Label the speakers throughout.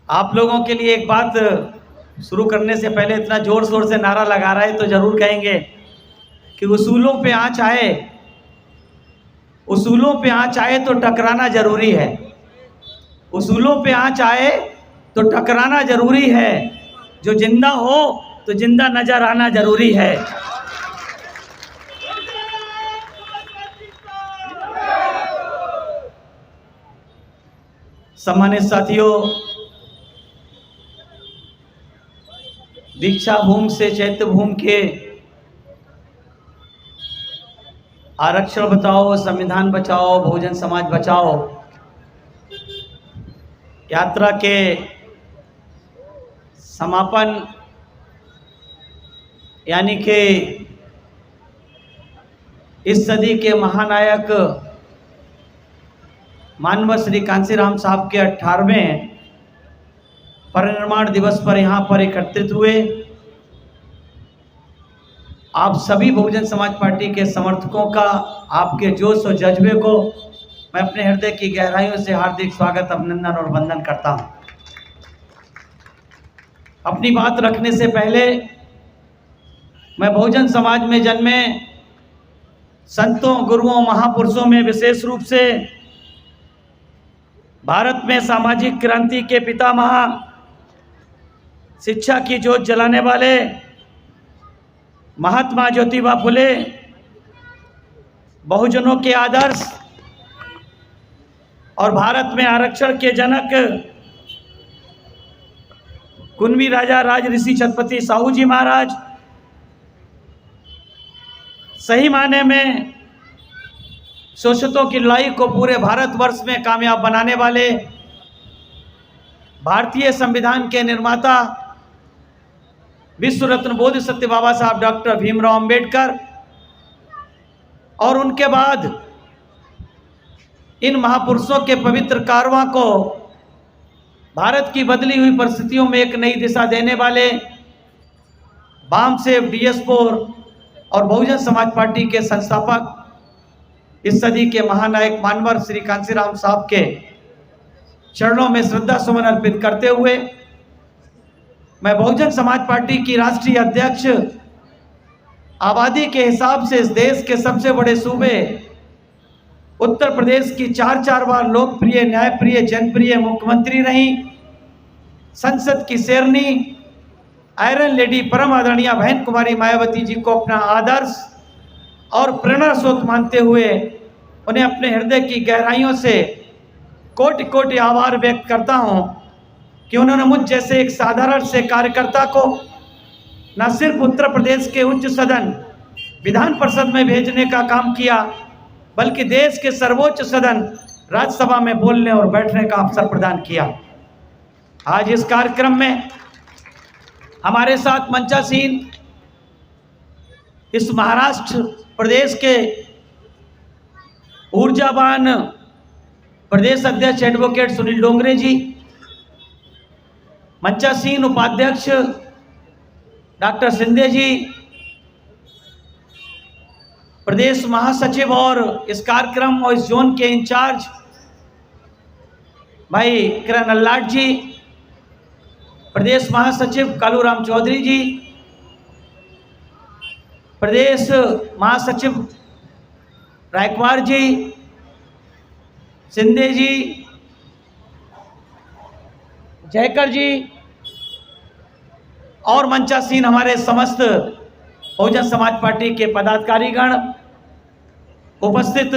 Speaker 1: आप लोगों के लिए एक बात शुरू करने से पहले इतना जोर शोर से नारा लगा रहा है तो जरूर कहेंगे कि उसूलों पे आँच आए, उसूलों पे आँच आए तो टकराना जरूरी है। उसूलों पे आँच आए तो टकराना जरूरी है। जो जिंदा हो तो जिंदा नजर आना जरूरी है। सम्मानित साथियों, दीक्षा भूमि से चैत्य भूमि के आरक्षण बचाओ, संविधान बचाओ, बहुजन समाज बचाओ यात्रा के समापन यानी कि इस सदी के महानायक मानव श्री कांसीराम साहब के 18वें परिनिर्वाण दिवस पर यहाँ पर एकत्रित हुए आप सभी बहुजन समाज पार्टी के समर्थकों का, आपके जोश और जज्बे को मैं अपने हृदय की गहराइयों से हार्दिक स्वागत, अभिनंदन और वंदन करता हूँ। अपनी बात रखने से पहले मैं बहुजन समाज में जन्मे संतों, गुरुओं, महापुरुषों में विशेष रूप से भारत में सामाजिक क्रांति के पितामह, शिक्षा की ज्योत जलाने वाले महात्मा ज्योतिबा फुले, बहुजनों के आदर्श और भारत में आरक्षण के जनक कुनबी राजा राजऋषि छत्रपति साहू जी महाराज, सही मायने में शोषितों की लड़ाई को पूरे भारतवर्ष में कामयाब बनाने वाले भारतीय संविधान के निर्माता विश्व रत्न बोधि सत्य बाबा साहब डॉक्टर भीमराव अंबेडकर, और उनके बाद इन महापुरुषों के पवित्र कारवां को भारत की बदली हुई परिस्थितियों में एक नई दिशा देने वाले बामसेव, DS4 और बहुजन समाज पार्टी के संस्थापक, इस सदी के महानायक मानवर श्री कांसीराम साहब के चरणों में श्रद्धा सुमन अर्पित करते हुए मैं बहुजन समाज पार्टी की राष्ट्रीय अध्यक्ष, आबादी के हिसाब से इस देश के सबसे बड़े सूबे उत्तर प्रदेश की 4 बार लोकप्रिय, न्यायप्रिय, जनप्रिय मुख्यमंत्री रही, संसद की शेरनी, आयरन लेडी, परम आदरणीय बहन कुमारी मायावती जी को अपना आदर्श और प्रेरणा स्रोत मानते हुए उन्हें अपने हृदय की गहराइयों से कोटि कोटि आभार व्यक्त करता हूं कि उन्होंने मुझ जैसे एक साधारण से कार्यकर्ता को न सिर्फ उत्तर प्रदेश के उच्च सदन विधान परिषद में भेजने का काम किया, बल्कि देश के सर्वोच्च सदन राज्यसभा में बोलने और बैठने का अवसर प्रदान किया। आज इस कार्यक्रम में हमारे साथ मंचासीन इस महाराष्ट्र प्रदेश के ऊर्जावान प्रदेश अध्यक्ष एडवोकेट सुनील डोंगरे जी, मंचासीन उपाध्यक्ष डॉक्टर सिंधे जी, प्रदेश महासचिव और इस कार्यक्रम और इस जोन के इंचार्ज भाई किरण अल्लाट जी, प्रदेश महासचिव कालूराम चौधरी जी, प्रदेश महासचिव रायकवार जी, सिंधे जी, जयकर जी और मंचासीन हमारे समस्त बहुजन समाज पार्टी के पदाधिकारीगण, उपस्थित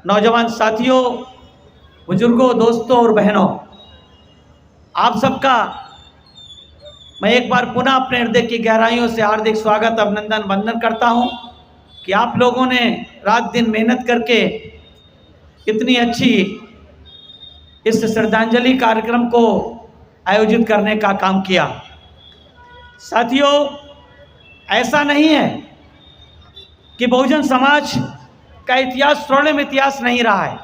Speaker 1: नौजवान साथियों, बुजुर्गों, दोस्तों और बहनों, आप सबका मैं एक बार पुनः अपने हृदय की गहराइयों से हार्दिक स्वागत, अभिनंदन, वंदन करता हूं कि आप लोगों ने रात दिन मेहनत करके इतनी अच्छी इस श्रद्धांजलि कार्यक्रम को आयोजित करने का काम किया। साथियों, ऐसा नहीं है कि बहुजन समाज का इतिहास स्वर्णिम इतिहास नहीं रहा है।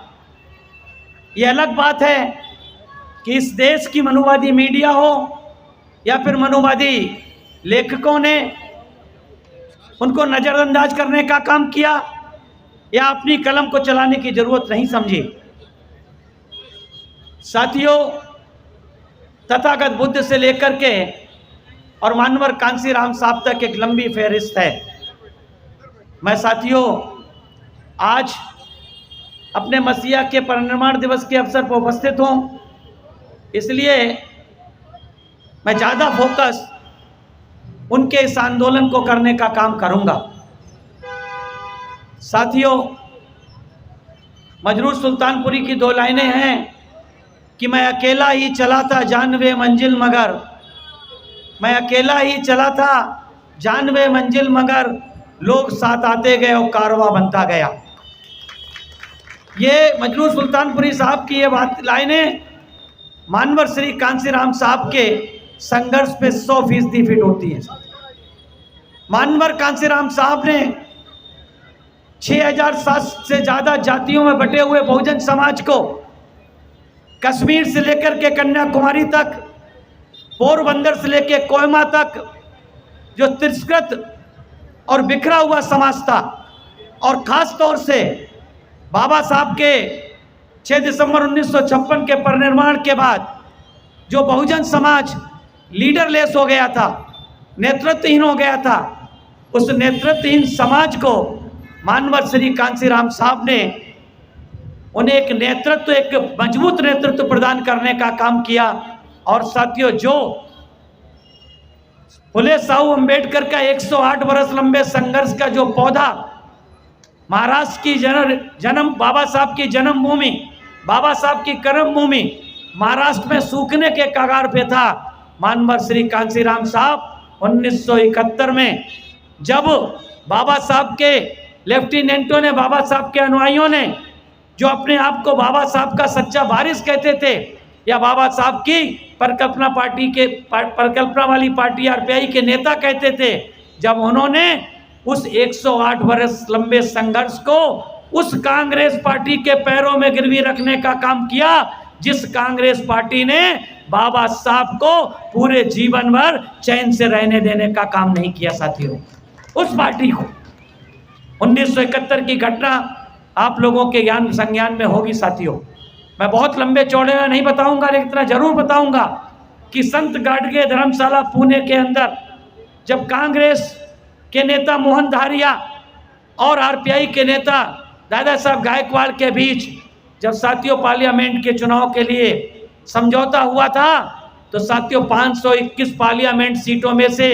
Speaker 1: यह अलग बात है कि इस देश की मनुवादी मीडिया हो या फिर मनुवादी लेखकों ने उनको नज़रअंदाज करने का काम किया या अपनी कलम को चलाने की जरूरत नहीं समझी। साथियों, तथागत बुद्ध से लेकर के और मानवर कांसीराम साहब तक एक लंबी फहरिस्त है। मैं साथियों आज अपने मसीहा के परिनिर्वाण दिवस के अवसर पर उपस्थित हूँ, इसलिए मैं ज़्यादा फोकस उनके इस आंदोलन को करने का काम करूँगा। साथियों, मजरूर सुल्तानपुरी की 2 लाइनें हैं कि मैं अकेला ही चला था जानवे मंजिल मगर, मैं अकेला ही चला था जानवे मंजिल मगर, लोग साथ आते गए और कारवां बनता गया। ये मजरूर सुल्तानपुरी साहब की ये लाइनें मानवर श्री कांसीराम साहब के संघर्ष पे 100% फिट होती है। मानवर कांसीराम साहब ने 6000 से ज़्यादा जातियों में बटे हुए बहुजन समाज को कश्मीर से लेकर के कन्याकुमारी तक, पोरबंदर से लेकर कोहिमा तक जो तिरस्कृत और बिखरा हुआ समाज था, और ख़ास तौर से बाबा साहब के 6 दिसंबर 1956 के परिनिर्वाण के बाद जो बहुजन समाज लीडरलेस हो गया था, नेतृत्वहीन हो गया था, उस नेतृत्वहीन समाज को मानवर श्री कांसीराम साहब ने उन्हें एक नेतृत्व, एक मजबूत नेतृत्व प्रदान करने का काम किया। और साथियों, जो फुले साहू अम्बेडकर का 108 वर्ष लंबे संघर्ष का जो पौधा महाराष्ट्र की जन्म बाबा साहब की जन्मभूमि, बाबा साहब की कर्मभूमि महाराष्ट्र में सूखने के कगार पे था, मानवर श्री कांसीराम साहब 1971 में जब बाबा साहब के लेफ्टिनेंटों ने, बाबा साहब के अनुयायियों ने, जो अपने आप को बाबा साहब का सच्चा वारिस कहते थे या बाबा साहब की परिकल्पना वाली पार्टी आरपीआई के नेता कहते थे, जब उन्होंने उस 108 वर्ष लंबे संघर्ष को उस कांग्रेस पार्टी के पैरों में गिरवी रखने का काम किया, जिस कांग्रेस पार्टी ने बाबा साहब को पूरे जीवन भर चैन से रहने देने का काम नहीं किया। साथियों, उस पार्टी को 1971 की घटना आप लोगों के ज्ञान संज्ञान में होगी। साथियों, मैं बहुत लंबे चौड़े में नहीं बताऊंगा, लेकिन इतना जरूर बताऊंगा कि संत गाडगे धर्मशाला पुणे के अंदर जब कांग्रेस के नेता मोहन धारिया और आरपीआई के नेता दादा साहब गायकवाड़ के बीच जब साथियों पार्लियामेंट के चुनाव के लिए समझौता हुआ था, तो साथियों 521 पार्लियामेंट सीटों में से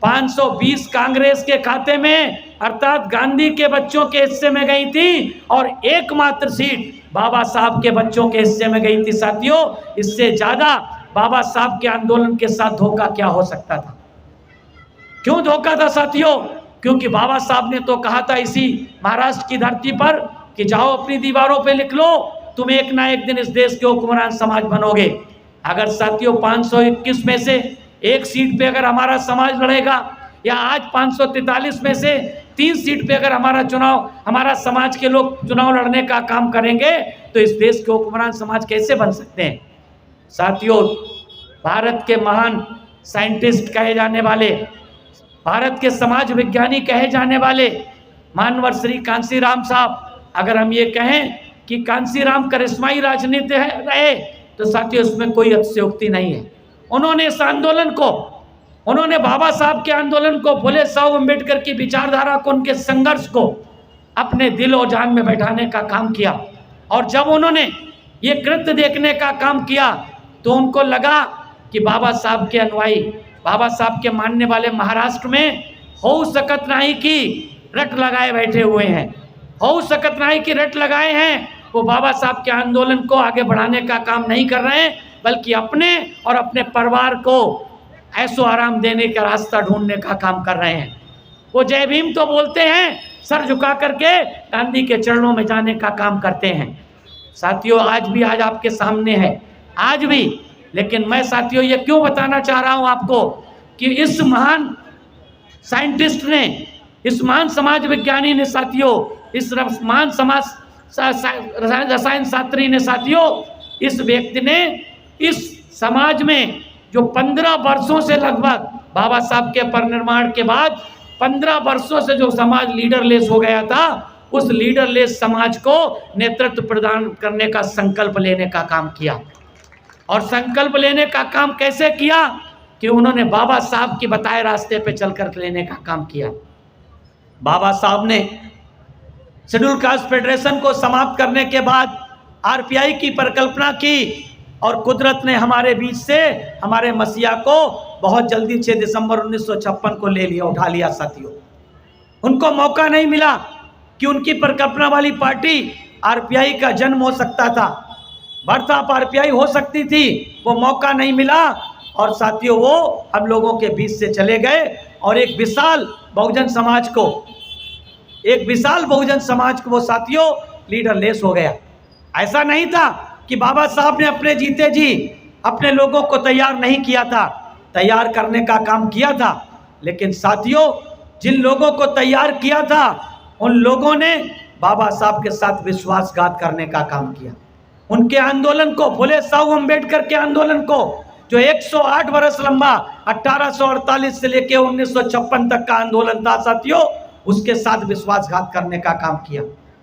Speaker 1: 520 कांग्रेस के खाते में, अर्थात गांधी के बच्चों के हिस्से में गई थी, और एकमात्र सीट बाबा साहब के बच्चों के हिस्से में गई थी। साथियों, इससे ज्यादा बाबा साहब के आंदोलन के साथ धोखा क्या हो सकता था? क्यों धोखा था साथियों? क्योंकि बाबा साहब ने तो कहा था इसी महाराष्ट्र की धरती पर कि जाओ अपनी दीवारों पे लिख लो, तुम एक ना एक दिन इस देश के हुक्मरान समाज बनोगे। अगर साथियों 521 में से एक सीट पे अगर हमारा समाज लड़ेगा, या आज 543 में से 3 सीट पे अगर हमारा समाज के लोग चुनाव लड़ने का काम करेंगे, तो इस देश के हुक्मरान समाज कैसे बन सकते हैं? साथियों, भारत के महान साइंटिस्ट कहे जाने वाले, भारत के समाज विज्ञानी कहे जाने वाले मानवर श्री कांसीराम साहब, अगर हम ये कहें कि कांसीराम करिश्माई राजनीति रहे, तो साथियों इसमें कोई अतिशयोक्ति नहीं है। उन्होंने इस आंदोलन को, उन्होंने बाबा साहब के आंदोलन को, फुले साहू अम्बेडकर की विचारधारा को, उनके संघर्ष को अपने दिल और जान में बैठाने का काम किया। और जब उन्होंने ये कृत्य देखने का काम किया, तो उनको लगा कि बाबा साहब के अनुयायी, बाबा साहब के मानने वाले महाराष्ट्र में हो सकत नहीं की रट लगाए बैठे हुए हैं, हो सकत नहीं की रट लगाए हैं। वो बाबा साहब के आंदोलन को आगे बढ़ाने का काम नहीं कर रहे हैं, बल्कि अपने और अपने परिवार को ऐसो आराम देने का रास्ता ढूंढने का काम कर रहे हैं। वो जय भीम तो बोलते हैं, सर झुका करके गांधी के चरणों में जाने का काम करते हैं। साथियों, आज आपके सामने है, आज भी। लेकिन मैं साथियों ये क्यों बताना चाह रहा हूं आपको कि इस महान साइंटिस्ट ने, इस महान समाज विज्ञानी ने साथियों, इस महान समाज रसायन शास्त्री ने साथियों, इस व्यक्ति ने इस समाज में जो 15 वर्षों से लगभग बाबा साहब के परिनिर्वाण के बाद 15 वर्षों से जो समाज लीडरलेस हो गया था, उस लीडरलेस समाज को नेतृत्व प्रदान करने का संकल्प लेने का काम किया। और संकल्प लेने का काम कैसे किया कि उन्होंने बाबा साहब की बताए रास्ते पे चलकर लेने का काम किया। बाबा साहब ने शेड्यूल कास्ट फेडरेशन को समाप्त करने के बाद आरपीआई की परिकल्पना की और कुदरत ने हमारे बीच से हमारे मसीहा को बहुत जल्दी 6 दिसंबर 1956 को ले लिया, उठा लिया। साथियों, उनको मौका नहीं मिला कि उनकी परिकल्पना वाली पार्टी आरपीआई का जन्म हो सकता था, बर्थ ऑफ आरपीआई हो सकती थी, वो मौका नहीं मिला। और साथियों, वो हम लोगों के बीच से चले गए और एक विशाल बहुजन समाज को वो साथियों लीडर लेस हो गया। ऐसा नहीं था कि बाबा साहब ने अपने जीते जी अपने लोगों को तैयार नहीं किया था, तैयार करने का काम किया था। लेकिन साथियों, जिन लोगों को तैयार किया था उन लोगों ने बाबा साहब के साथ विश्वासघात करने का काम किया। उनके आंदोलन को, फुले साहू अम्बेडकर के आंदोलन को, जो 108 वर्ष लंबा 1848 से लेकर 1956 तक का आंदोलन था साथियों, उसके साथ विश्वासघात करने का काम किया।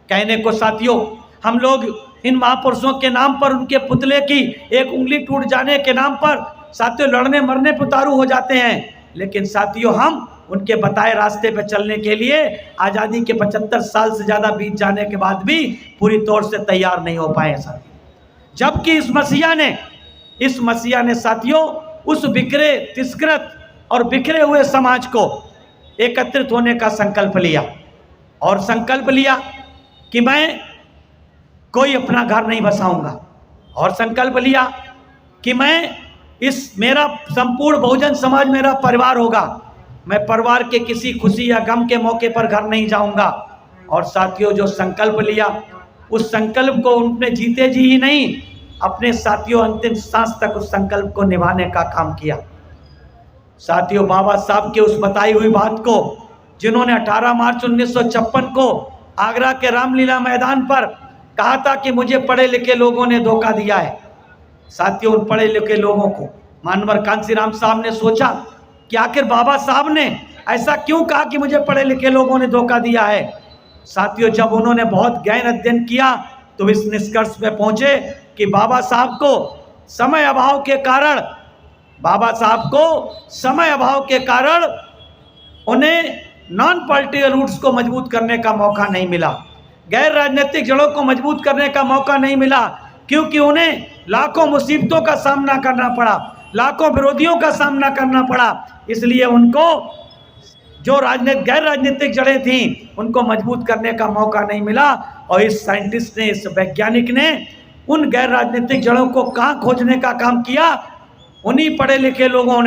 Speaker 1: कहने को साथियों, हम लोग इन महापुरुषों के नाम पर, उनके पुतले की एक उंगली टूट जाने के नाम पर साथियों लड़ने मरने पर उतारू हो जाते हैं। लेकिन साथियों, हम उनके बताए रास्ते पर चलने के लिए आज़ादी के 75 साल से ज़्यादा बीत जाने के बाद भी पूरी तौर से तैयार नहीं हो पाए साथियों। जबकि इस मसीहा ने साथियों उस बिखरे, तिस्कृत और बिखरे हुए समाज को एकत्रित होने का संकल्प लिया और संकल्प लिया कि मैं कोई अपना घर नहीं बसाऊंगा, और संकल्प लिया कि मेरा संपूर्ण बहुजन समाज मेरा परिवार होगा, मैं परिवार के किसी खुशी या गम के मौके पर घर नहीं जाऊंगा। और साथियों, जो संकल्प लिया उस संकल्प को उनने जीते जी ही नहीं, अपने साथियों अंतिम सांस तक उस संकल्प को निभाने का काम किया। साथियों, बाबा साहब के उस बताई हुई बात को, जिन्होंने 18 मार्च 1956 को आगरा के रामलीला मैदान पर कहा था कि मुझे पढ़े लिखे लोगों ने धोखा दिया है। साथियों, उन पढ़े लिखे लोगों को मानवर कांसीराम साहब ने सोचा कि आखिर बाबा साहब ने ऐसा क्यों कहा कि मुझे पढ़े लिखे लोगों ने धोखा दिया है। साथियों, जब उन्होंने बहुत गहन अध्ययन किया तो इस निष्कर्ष पे पहुंचे कि बाबा साहब को समय अभाव के कारण उन्हें नॉन पॉलिटिकल रूट्स को मजबूत करने का मौका नहीं मिला, गैर राजनीतिक जड़ों को मजबूत करने का मौका नहीं मिला, क्योंकि उन्हें लाखों मुसीबतों का सामना करना पड़ा, लाखों विरोधियों का सामना करना पड़ा। इसलिए उनको जो गैर राजनीतिक जड़ें थीं उनको मजबूत करने का मौका नहीं मिला। और इस साइंटिस्ट ने, इस वैज्ञानिक ने उन गैर राजनीतिक जड़ों को कहाँ खोजने का काम किया? उन्हीं पढ़े लिखे लोगों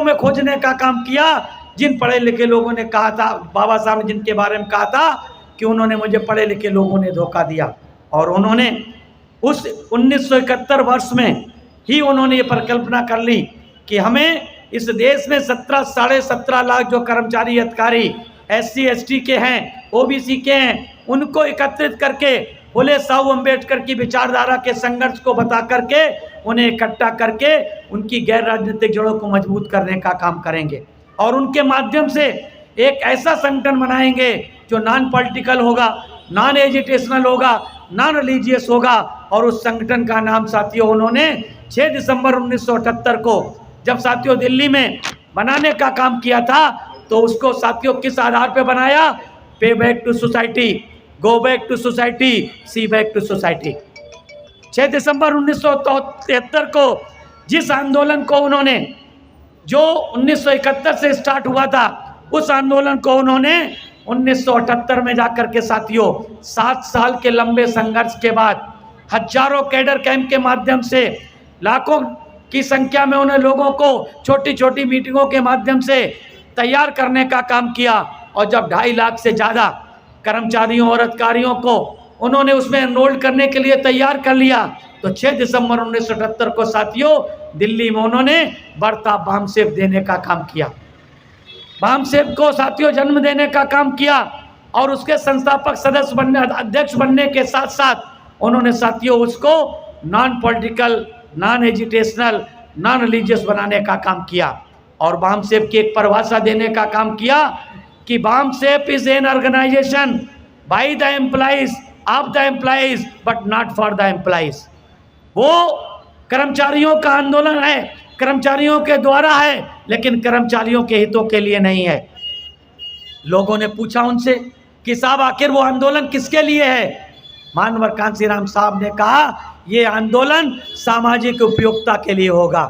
Speaker 1: में खोजने का काम किया, जिन पढ़े लिखे लोगों ने कहा था, बाबा साहब ने जिनके बारे में कहा था कि उन्होंने मुझे पढ़े लिखे लोगों ने धोखा दिया। और उन्होंने उस 1971 वर्ष में ही उन्होंने ये परिकल्पना कर ली कि हमें इस देश में 17 साढ़े लाख जो कर्मचारी अधिकारी SC ST के हैं, OBC के हैं, उनको एकत्रित करके फुले साहू अम्बेडकर की विचारधारा के संघर्ष को बता करके उन्हें इकट्ठा करके उनकी गैर राजनीतिक जड़ों को मजबूत करने का काम करेंगे। और उनके माध्यम से एक ऐसा संगठन बनाएंगे जो नॉन पॉलिटिकल होगा, नॉन एजुटेशनल होगा, नॉन रिलीजियस होगा। और उस संगठन का नाम साथियों उन्होंने 6 दिसंबर 1978 को जब साथियों दिल्ली में बनाने का काम किया था, तो उसको साथियों किस आधार पे बनाया? Pay back to society, go back to society, see back to society. 6 दिसंबर 1973 को जिस आंदोलन को उन्होंने, जो 1971 से स्टार्ट हुआ था, उस आंदोलन को उन्होंने 1978 में जाकर के साथियों 7 साल के लंबे संघर्ष के बाद हजारों कैडर कैंप के माध्यम से लाखों की संख्या में उन्हें लोगों को छोटी छोटी मीटिंगों के माध्यम से तैयार करने का काम किया। और जब 2.5 लाख से ज़्यादा कर्मचारियों और अधिकारियों को उन्होंने उसमें एनरोल्ड करने के लिए तैयार कर लिया, तो 6 दिसंबर 1978 को साथियों दिल्ली में उन्होंने बर्ता बामसेफ देने का काम किया, बामसेफ को साथियों जन्म देने का काम किया। और उसके संस्थापक सदस्य बनने, अध्यक्ष बनने के साथ साथ उन्होंने साथियों उसको non political, non educational, non religious बनाने का काम किया। और बामसेफ की एक परिभाषा देने का काम किया कि BAMCEF is an organization by the employees, of the employees, but not for the employees. वो कर्मचारियों का आंदोलन है, कर्मचारियों के द्वारा है, लेकिन कर्मचारियों के हितों के लिए नहीं है। लोगों ने पूछा उनसे कि साहब आखिर वो आंदोलन किसके लिए है? मानवर कांसीराम साहब ने कहा ये आंदोलन सामाजिक उपयोगिता के लिए होगा,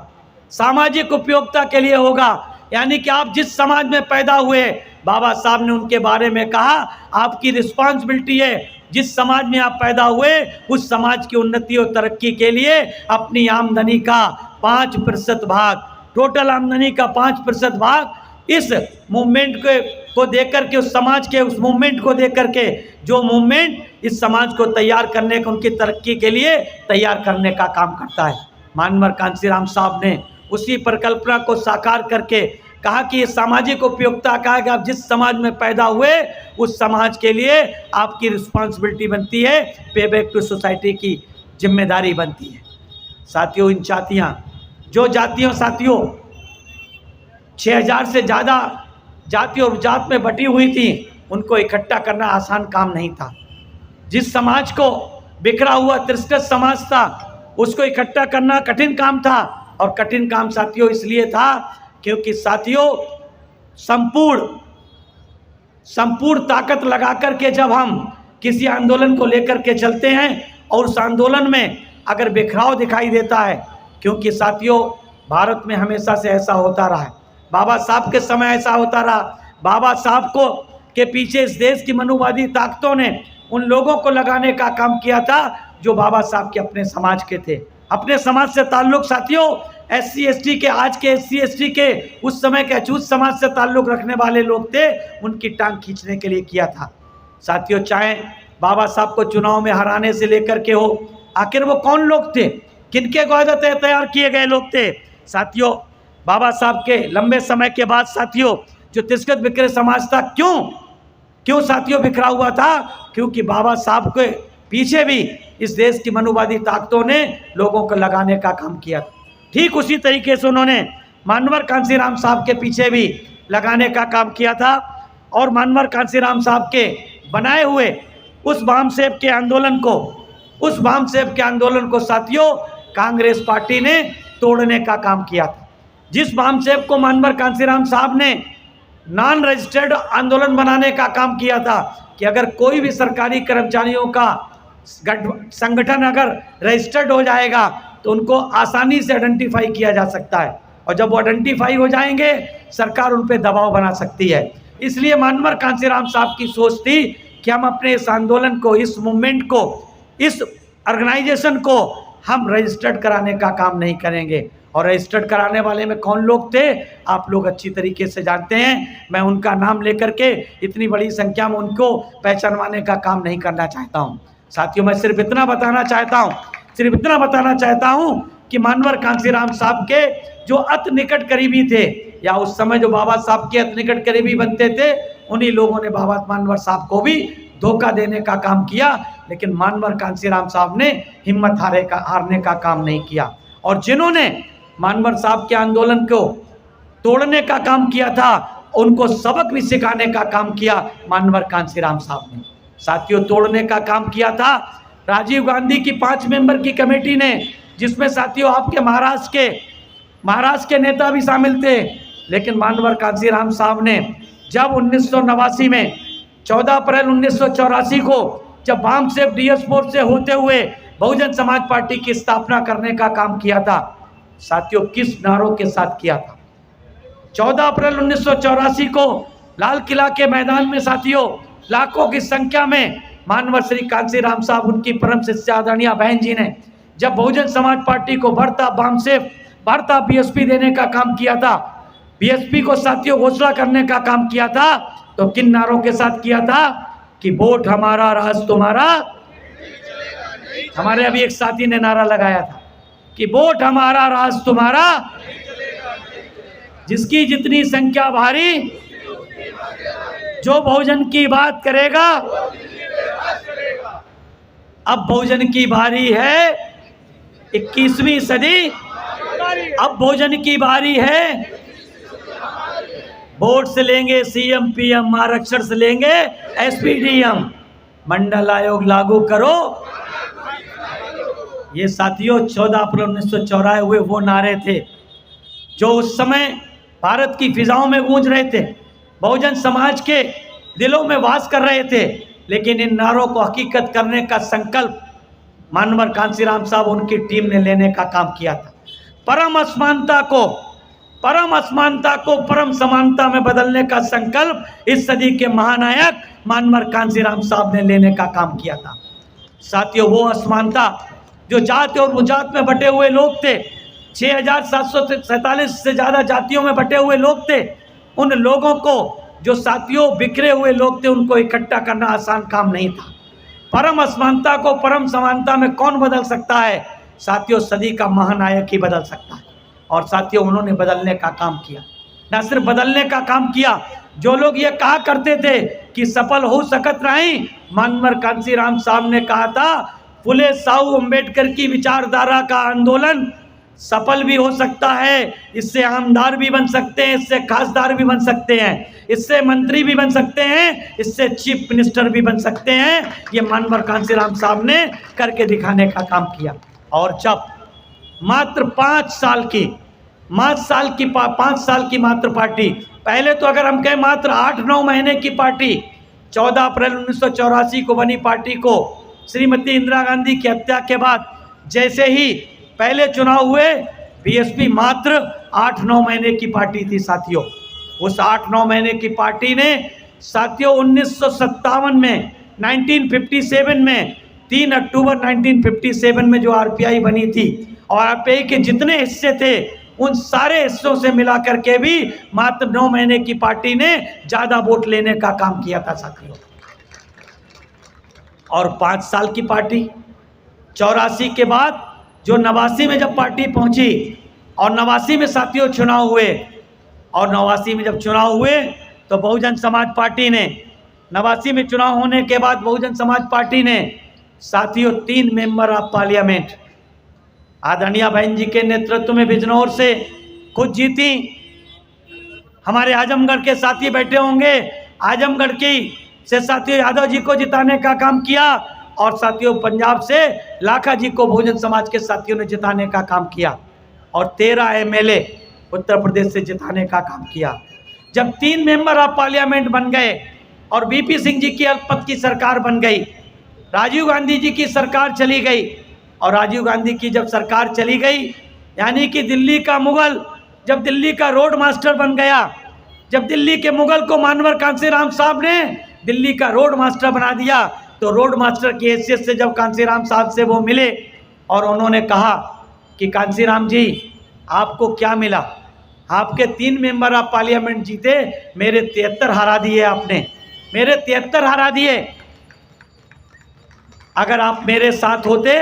Speaker 1: सामाजिक उपयोगिता के लिए होगा। यानी कि आप जिस समाज में पैदा हुए, बाबा साहब ने उनके बारे में कहा आपकी रिस्पॉन्सिबिलिटी है जिस समाज में आप पैदा हुए उस समाज की उन्नति और तरक्की के लिए अपनी आमदनी का 5% भाग, टोटल आमदनी का 5% भाग इस मूवमेंट को देकर के, उस समाज के उस मूवमेंट को देकर के, जो मूवमेंट इस समाज को तैयार करने का, उनकी तरक्की के लिए तैयार करने का काम करता है। मानवर कांसीराम साहब ने उसी परिकल्पना को साकार करके कहा कि ये सामाजिक उपयोगिता का है कि आप जिस समाज में पैदा हुए उस समाज के लिए आपकी रिस्पॉन्सिबिलिटी बनती है, पे बैक टू सोसाइटी की जिम्मेदारी बनती है। साथियों, इन जातियों साथियों 6000 से ज़्यादा जाति और जात में बटी हुई थी, उनको इकट्ठा करना आसान काम नहीं था। जिस समाज को बिखरा हुआ तिरस्कृत समाज था उसको इकट्ठा करना कठिन काम था, और कठिन काम साथियों इसलिए था क्योंकि साथियों संपूर्ण ताकत लगा करके जब हम किसी आंदोलन को लेकर के चलते हैं और उस आंदोलन में अगर बिखराव दिखाई देता है, क्योंकि साथियों भारत में हमेशा से ऐसा होता रहा है, बाबा साहब के समय ऐसा होता रहा। बाबा साहब को के पीछे इस देश की मनुवादी ताकतों ने उन लोगों को लगाने का काम किया था जो बाबा साहब के अपने समाज के थे, अपने समाज से ताल्लुक साथियों SC ST के, आज के SC ST के, उस समय के अछूत समाज से ताल्लुक रखने वाले लोग थे, उनकी टांग खींचने के लिए किया था। साथियों चाहे बाबा साहब को चुनाव में हराने से लेकर के हो, आखिर वो कौन लोग थे, किनके क़यादत तैयार किए गए लोग थे? साथियों बाबा साहब के लंबे समय के बाद साथियों जो तिरस्कृत बिखरे समाज था, क्यों साथियों बिखरा हुआ था? क्योंकि बाबा साहब के पीछे भी इस देश की मनुवादी ताकतों ने लोगों को लगाने का काम किया था। ठीक उसी तरीके से उन्होंने मानवर कांसीराम साहब के पीछे भी लगाने का काम किया था, और मानवर कांसीराम साहब के बनाए हुए उस बामसेब के आंदोलन को साथियों कांग्रेस पार्टी ने तोड़ने का काम किया था। जिस बामसेब को मानवर कांसीराम साहब ने नॉन रजिस्टर्ड आंदोलन बनाने का काम किया था कि अगर कोई भी सरकारी कर्मचारियों का संगठन अगर रजिस्टर्ड हो जाएगा तो उनको आसानी से आइडेंटिफाई किया जा सकता है, और जब वो आइडेंटिफाई हो जाएंगे सरकार उन पर दबाव बना सकती है। इसलिए मानवर कांसीराम साहब की सोच थी कि हम अपने इस आंदोलन को, इस मूवमेंट को, इस ऑर्गेनाइजेशन को हम रजिस्टर्ड कराने का काम नहीं करेंगे। और रजिस्टर्ड कराने वाले में कौन लोग थे आप लोग अच्छी तरीके से जानते हैं। मैं उनका नाम लेकर के इतनी बड़ी संख्या में उनको पहचानवाने का काम नहीं करना चाहता हूं। साथियों मैं सिर्फ इतना बताना चाहता हूं कि मानवर कांसीराम साहब के जो अति निकट करीबी थे, या उस समय जो बाबा साहब के अति निकट करीबी बनते थे, उन्हीं लोगों ने बाबा मानवर साहब को भी धोखा देने का काम किया, लेकिन मानवर कांसीराम साहब ने हिम्मत हारने का काम नहीं किया। और जिन्होंने मानवर साहब के आंदोलन को तोड़ने का काम किया था उनको सबक भी सिखाने का काम किया मानवर कांसीराम साहब ने। साथियों तोड़ने का काम किया था राजीव गांधी की 5 मेंबर की कमेटी ने, जिसमें साथियों आपके महाराष्ट्र के नेता भी शामिल थे। लेकिन मानवर कांसीराम साहब ने जब 1989 में 14 अप्रैल 1984 को जब बामसेब DS4 से होते हुए बहुजन समाज पार्टी की स्थापना करने का काम किया था, साथियों किस नारों के साथ किया था? 14 अप्रैल 1984 को लाल किला के मैदान में साथियों लाखों की संख्या में मानवर श्री कांसीराम साहब, उनकी परम शिष्य आदरणीय बहन जी ने जब बहुजन समाज पार्टी को बढ़ता बामसेब, बढ़ता BSP देने का काम किया था, BSP को साथियों घोषणा करने का काम किया था, तो किन नारों के साथ किया था कि वोट हमारा राज तुम्हारा। हमारे अभी एक साथी ने नारा लगाया था कि वोट हमारा राज तुम्हारा, जिसकी जितनी संख्या भारी, जो बहुजन की बात करेगा। अब बहुजन की बारी है 21वीं सदी, अब बहुजन की बारी है। वोट से लेंगे CM PM, आरक्षण से लेंगे SP DM, मंडल आयोग लागू करो, ये साथियों 14 अप्रैल 1994 हुए वो नारे थे जो उस समय भारत की फिजाओं में गूंज रहे थे, बहुजन समाज के दिलों में वास कर रहे थे। लेकिन इन नारों को हकीकत करने का संकल्प मानवर कांसीराम साहब उनकी टीम ने लेने का काम किया था। परम असमानता को परम समानता में बदलने का संकल्प इस सदी के महानायक मानवर कांसीराम साहब ने लेने का काम किया था। साथियों, वो असमानता जो जात और उपजात में बटे हुए लोग थे, 6,747 से ज़्यादा जातियों में बटे हुए लोग थे, उन लोगों को जो साथियों बिखरे हुए लोग थे उनको इकट्ठा करना आसान काम नहीं था। परम असमानता को परम समानता में कौन बदल सकता है? साथियों, सदी का महानायक ही बदल सकता है। और साथियों, उन्होंने बदलने का काम किया। न सिर्फ बदलने का काम किया, जो लोग ये कहा करते थे कि सफल हो सकत नहीं, मानवर कांसीराम साहब ने कहा था फुले साहू अम्बेडकर की विचारधारा का आंदोलन सफल भी हो सकता है, इससे आमदार भी बन सकते हैं, इससे खासदार भी बन सकते हैं, इससे मंत्री भी बन सकते हैं, इससे चीफ मिनिस्टर भी बन सकते हैं। ये मानवर कांसीराम साहब ने करके दिखाने का काम किया। और जब मात्र 5 साल की मात्र पार्टी, पहले तो अगर हम कहें मात्र 8-9 महीने की पार्टी, 14 अप्रैल 1984 को बनी पार्टी को श्रीमती इंदिरा गांधी की हत्या के बाद जैसे ही पहले चुनाव हुए, बीएसपी मात्र 8-9 महीने की पार्टी थी। साथियों, उस 8-9 महीने की पार्टी ने साथियों 1957 में 1957 में 3 अक्टूबर 1957 में जो आरपीआई बनी थी, और आरपीआई के जितने हिस्से थे उन सारे हिस्सों से मिला करके भी मात्र 9 महीने की पार्टी ने ज़्यादा वोट लेने का काम किया था। साथियों, और 5 साल की पार्टी 84 के बाद जो 89 में जब पार्टी पहुंची और 89 में साथियों चुनाव हुए, और 89 में जब चुनाव हुए तो बहुजन समाज पार्टी ने 89 में चुनाव होने के बाद बहुजन समाज पार्टी ने साथियों 3 मेंबर ऑफ पार्लियामेंट आदरणीय बहन जी के नेतृत्व में बिजनौर से खुद जीती। हमारे आजमगढ़ के साथी बैठे होंगे, आजमगढ़ की से साथियों यादव जी को जिताने का काम किया, और साथियों पंजाब से लाखा जी को बहुजन समाज के साथियों ने जिताने का काम किया, और 13 एमएलए उत्तर प्रदेश से जिताने का काम किया। जब 3 मेंबर ऑफ पार्लियामेंट बन गए और बीपी सिंह जी की अल्पमत की सरकार बन गई, राजीव गांधी जी की सरकार चली गई, और राजीव गांधी की जब सरकार चली गई, यानी कि दिल्ली का मुगल जब दिल्ली का रोड मास्टर बन गया, जब दिल्ली के मुगल को मानवर कांसीराम साहब ने दिल्ली का रोड मास्टर बना दिया, तो रोड मास्टर की हैसियत से जब कांसीराम साहब से वो मिले और उन्होंने कहा कि कांसीराम जी आपको क्या मिला? आपके 3 मेंबर ऑफ पार्लियामेंट जीते, मेरे 73 हरा दिए, आपने मेरे 73 हरा दिए। अगर आप मेरे साथ होते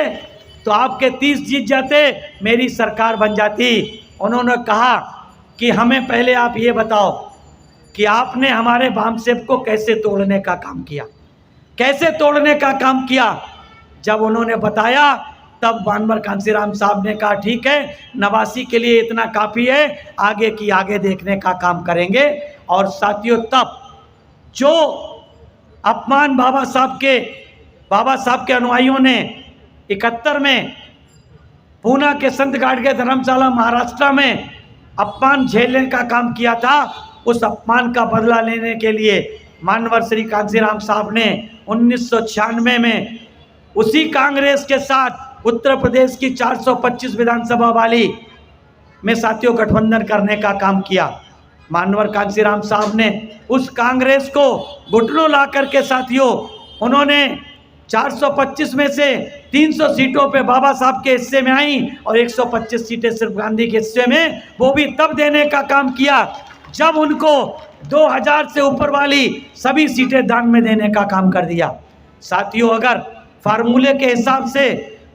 Speaker 1: तो आपके 30 जीत जाते, मेरी सरकार बन जाती। उन्होंने कहा कि हमें पहले आप ये बताओ कि आपने हमारे बामसेब को कैसे तोड़ने का काम किया, कैसे तोड़ने का काम किया। जब उन्होंने बताया तब मानवर कांसीराम साहब ने कहा ठीक है, 89 के लिए इतना काफ़ी है, आगे की आगे देखने का काम करेंगे। और साथियों, तब जो अपमान बाबा साहब के अनुयायियों ने 71 में पूना के संत घाट के धर्मशाला महाराष्ट्र में अपमान झेलने का काम किया था, उस अपमान का बदला लेने के लिए मानवर श्री कांसीराम साहब ने 1996 में उसी कांग्रेस के साथ उत्तर प्रदेश की 425 विधानसभा वाली में साथियों गठबंधन करने का काम किया। मानवर कांसीराम साहब ने उस कांग्रेस को घुटनों ला करके साथियों उन्होंने 425 में से 300 सीटों पे बाबा साहब के हिस्से में आई, और 125 सीटें सिर्फ गांधी के हिस्से में, वो भी तब देने का काम किया जब उनको 2000 से ऊपर वाली सभी सीटें दान में देने का काम कर दिया। साथियों, अगर फार्मूले के हिसाब से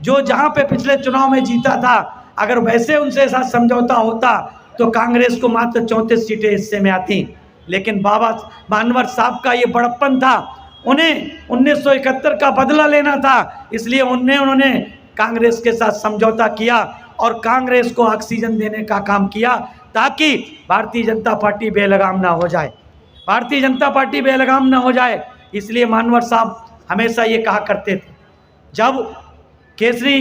Speaker 1: जो जहां पे पिछले चुनाव में जीता था, अगर वैसे उनसे साथ समझौता होता तो कांग्रेस को मात्र 34 सीटें हिस्से में आती। लेकिन बाबा मानवर साहब का ये बड़प्पन था, उन्हें 1971 का बदला लेना था, इसलिए उन्होंने कांग्रेस के साथ समझौता किया और कांग्रेस को ऑक्सीजन देने का काम किया ताकि भारतीय जनता पार्टी बेलगाम ना हो जाए, भारतीय जनता पार्टी बेलगाम ना हो जाए। इसलिए मानवर साहब हमेशा ये कहा करते थे, जब केसरी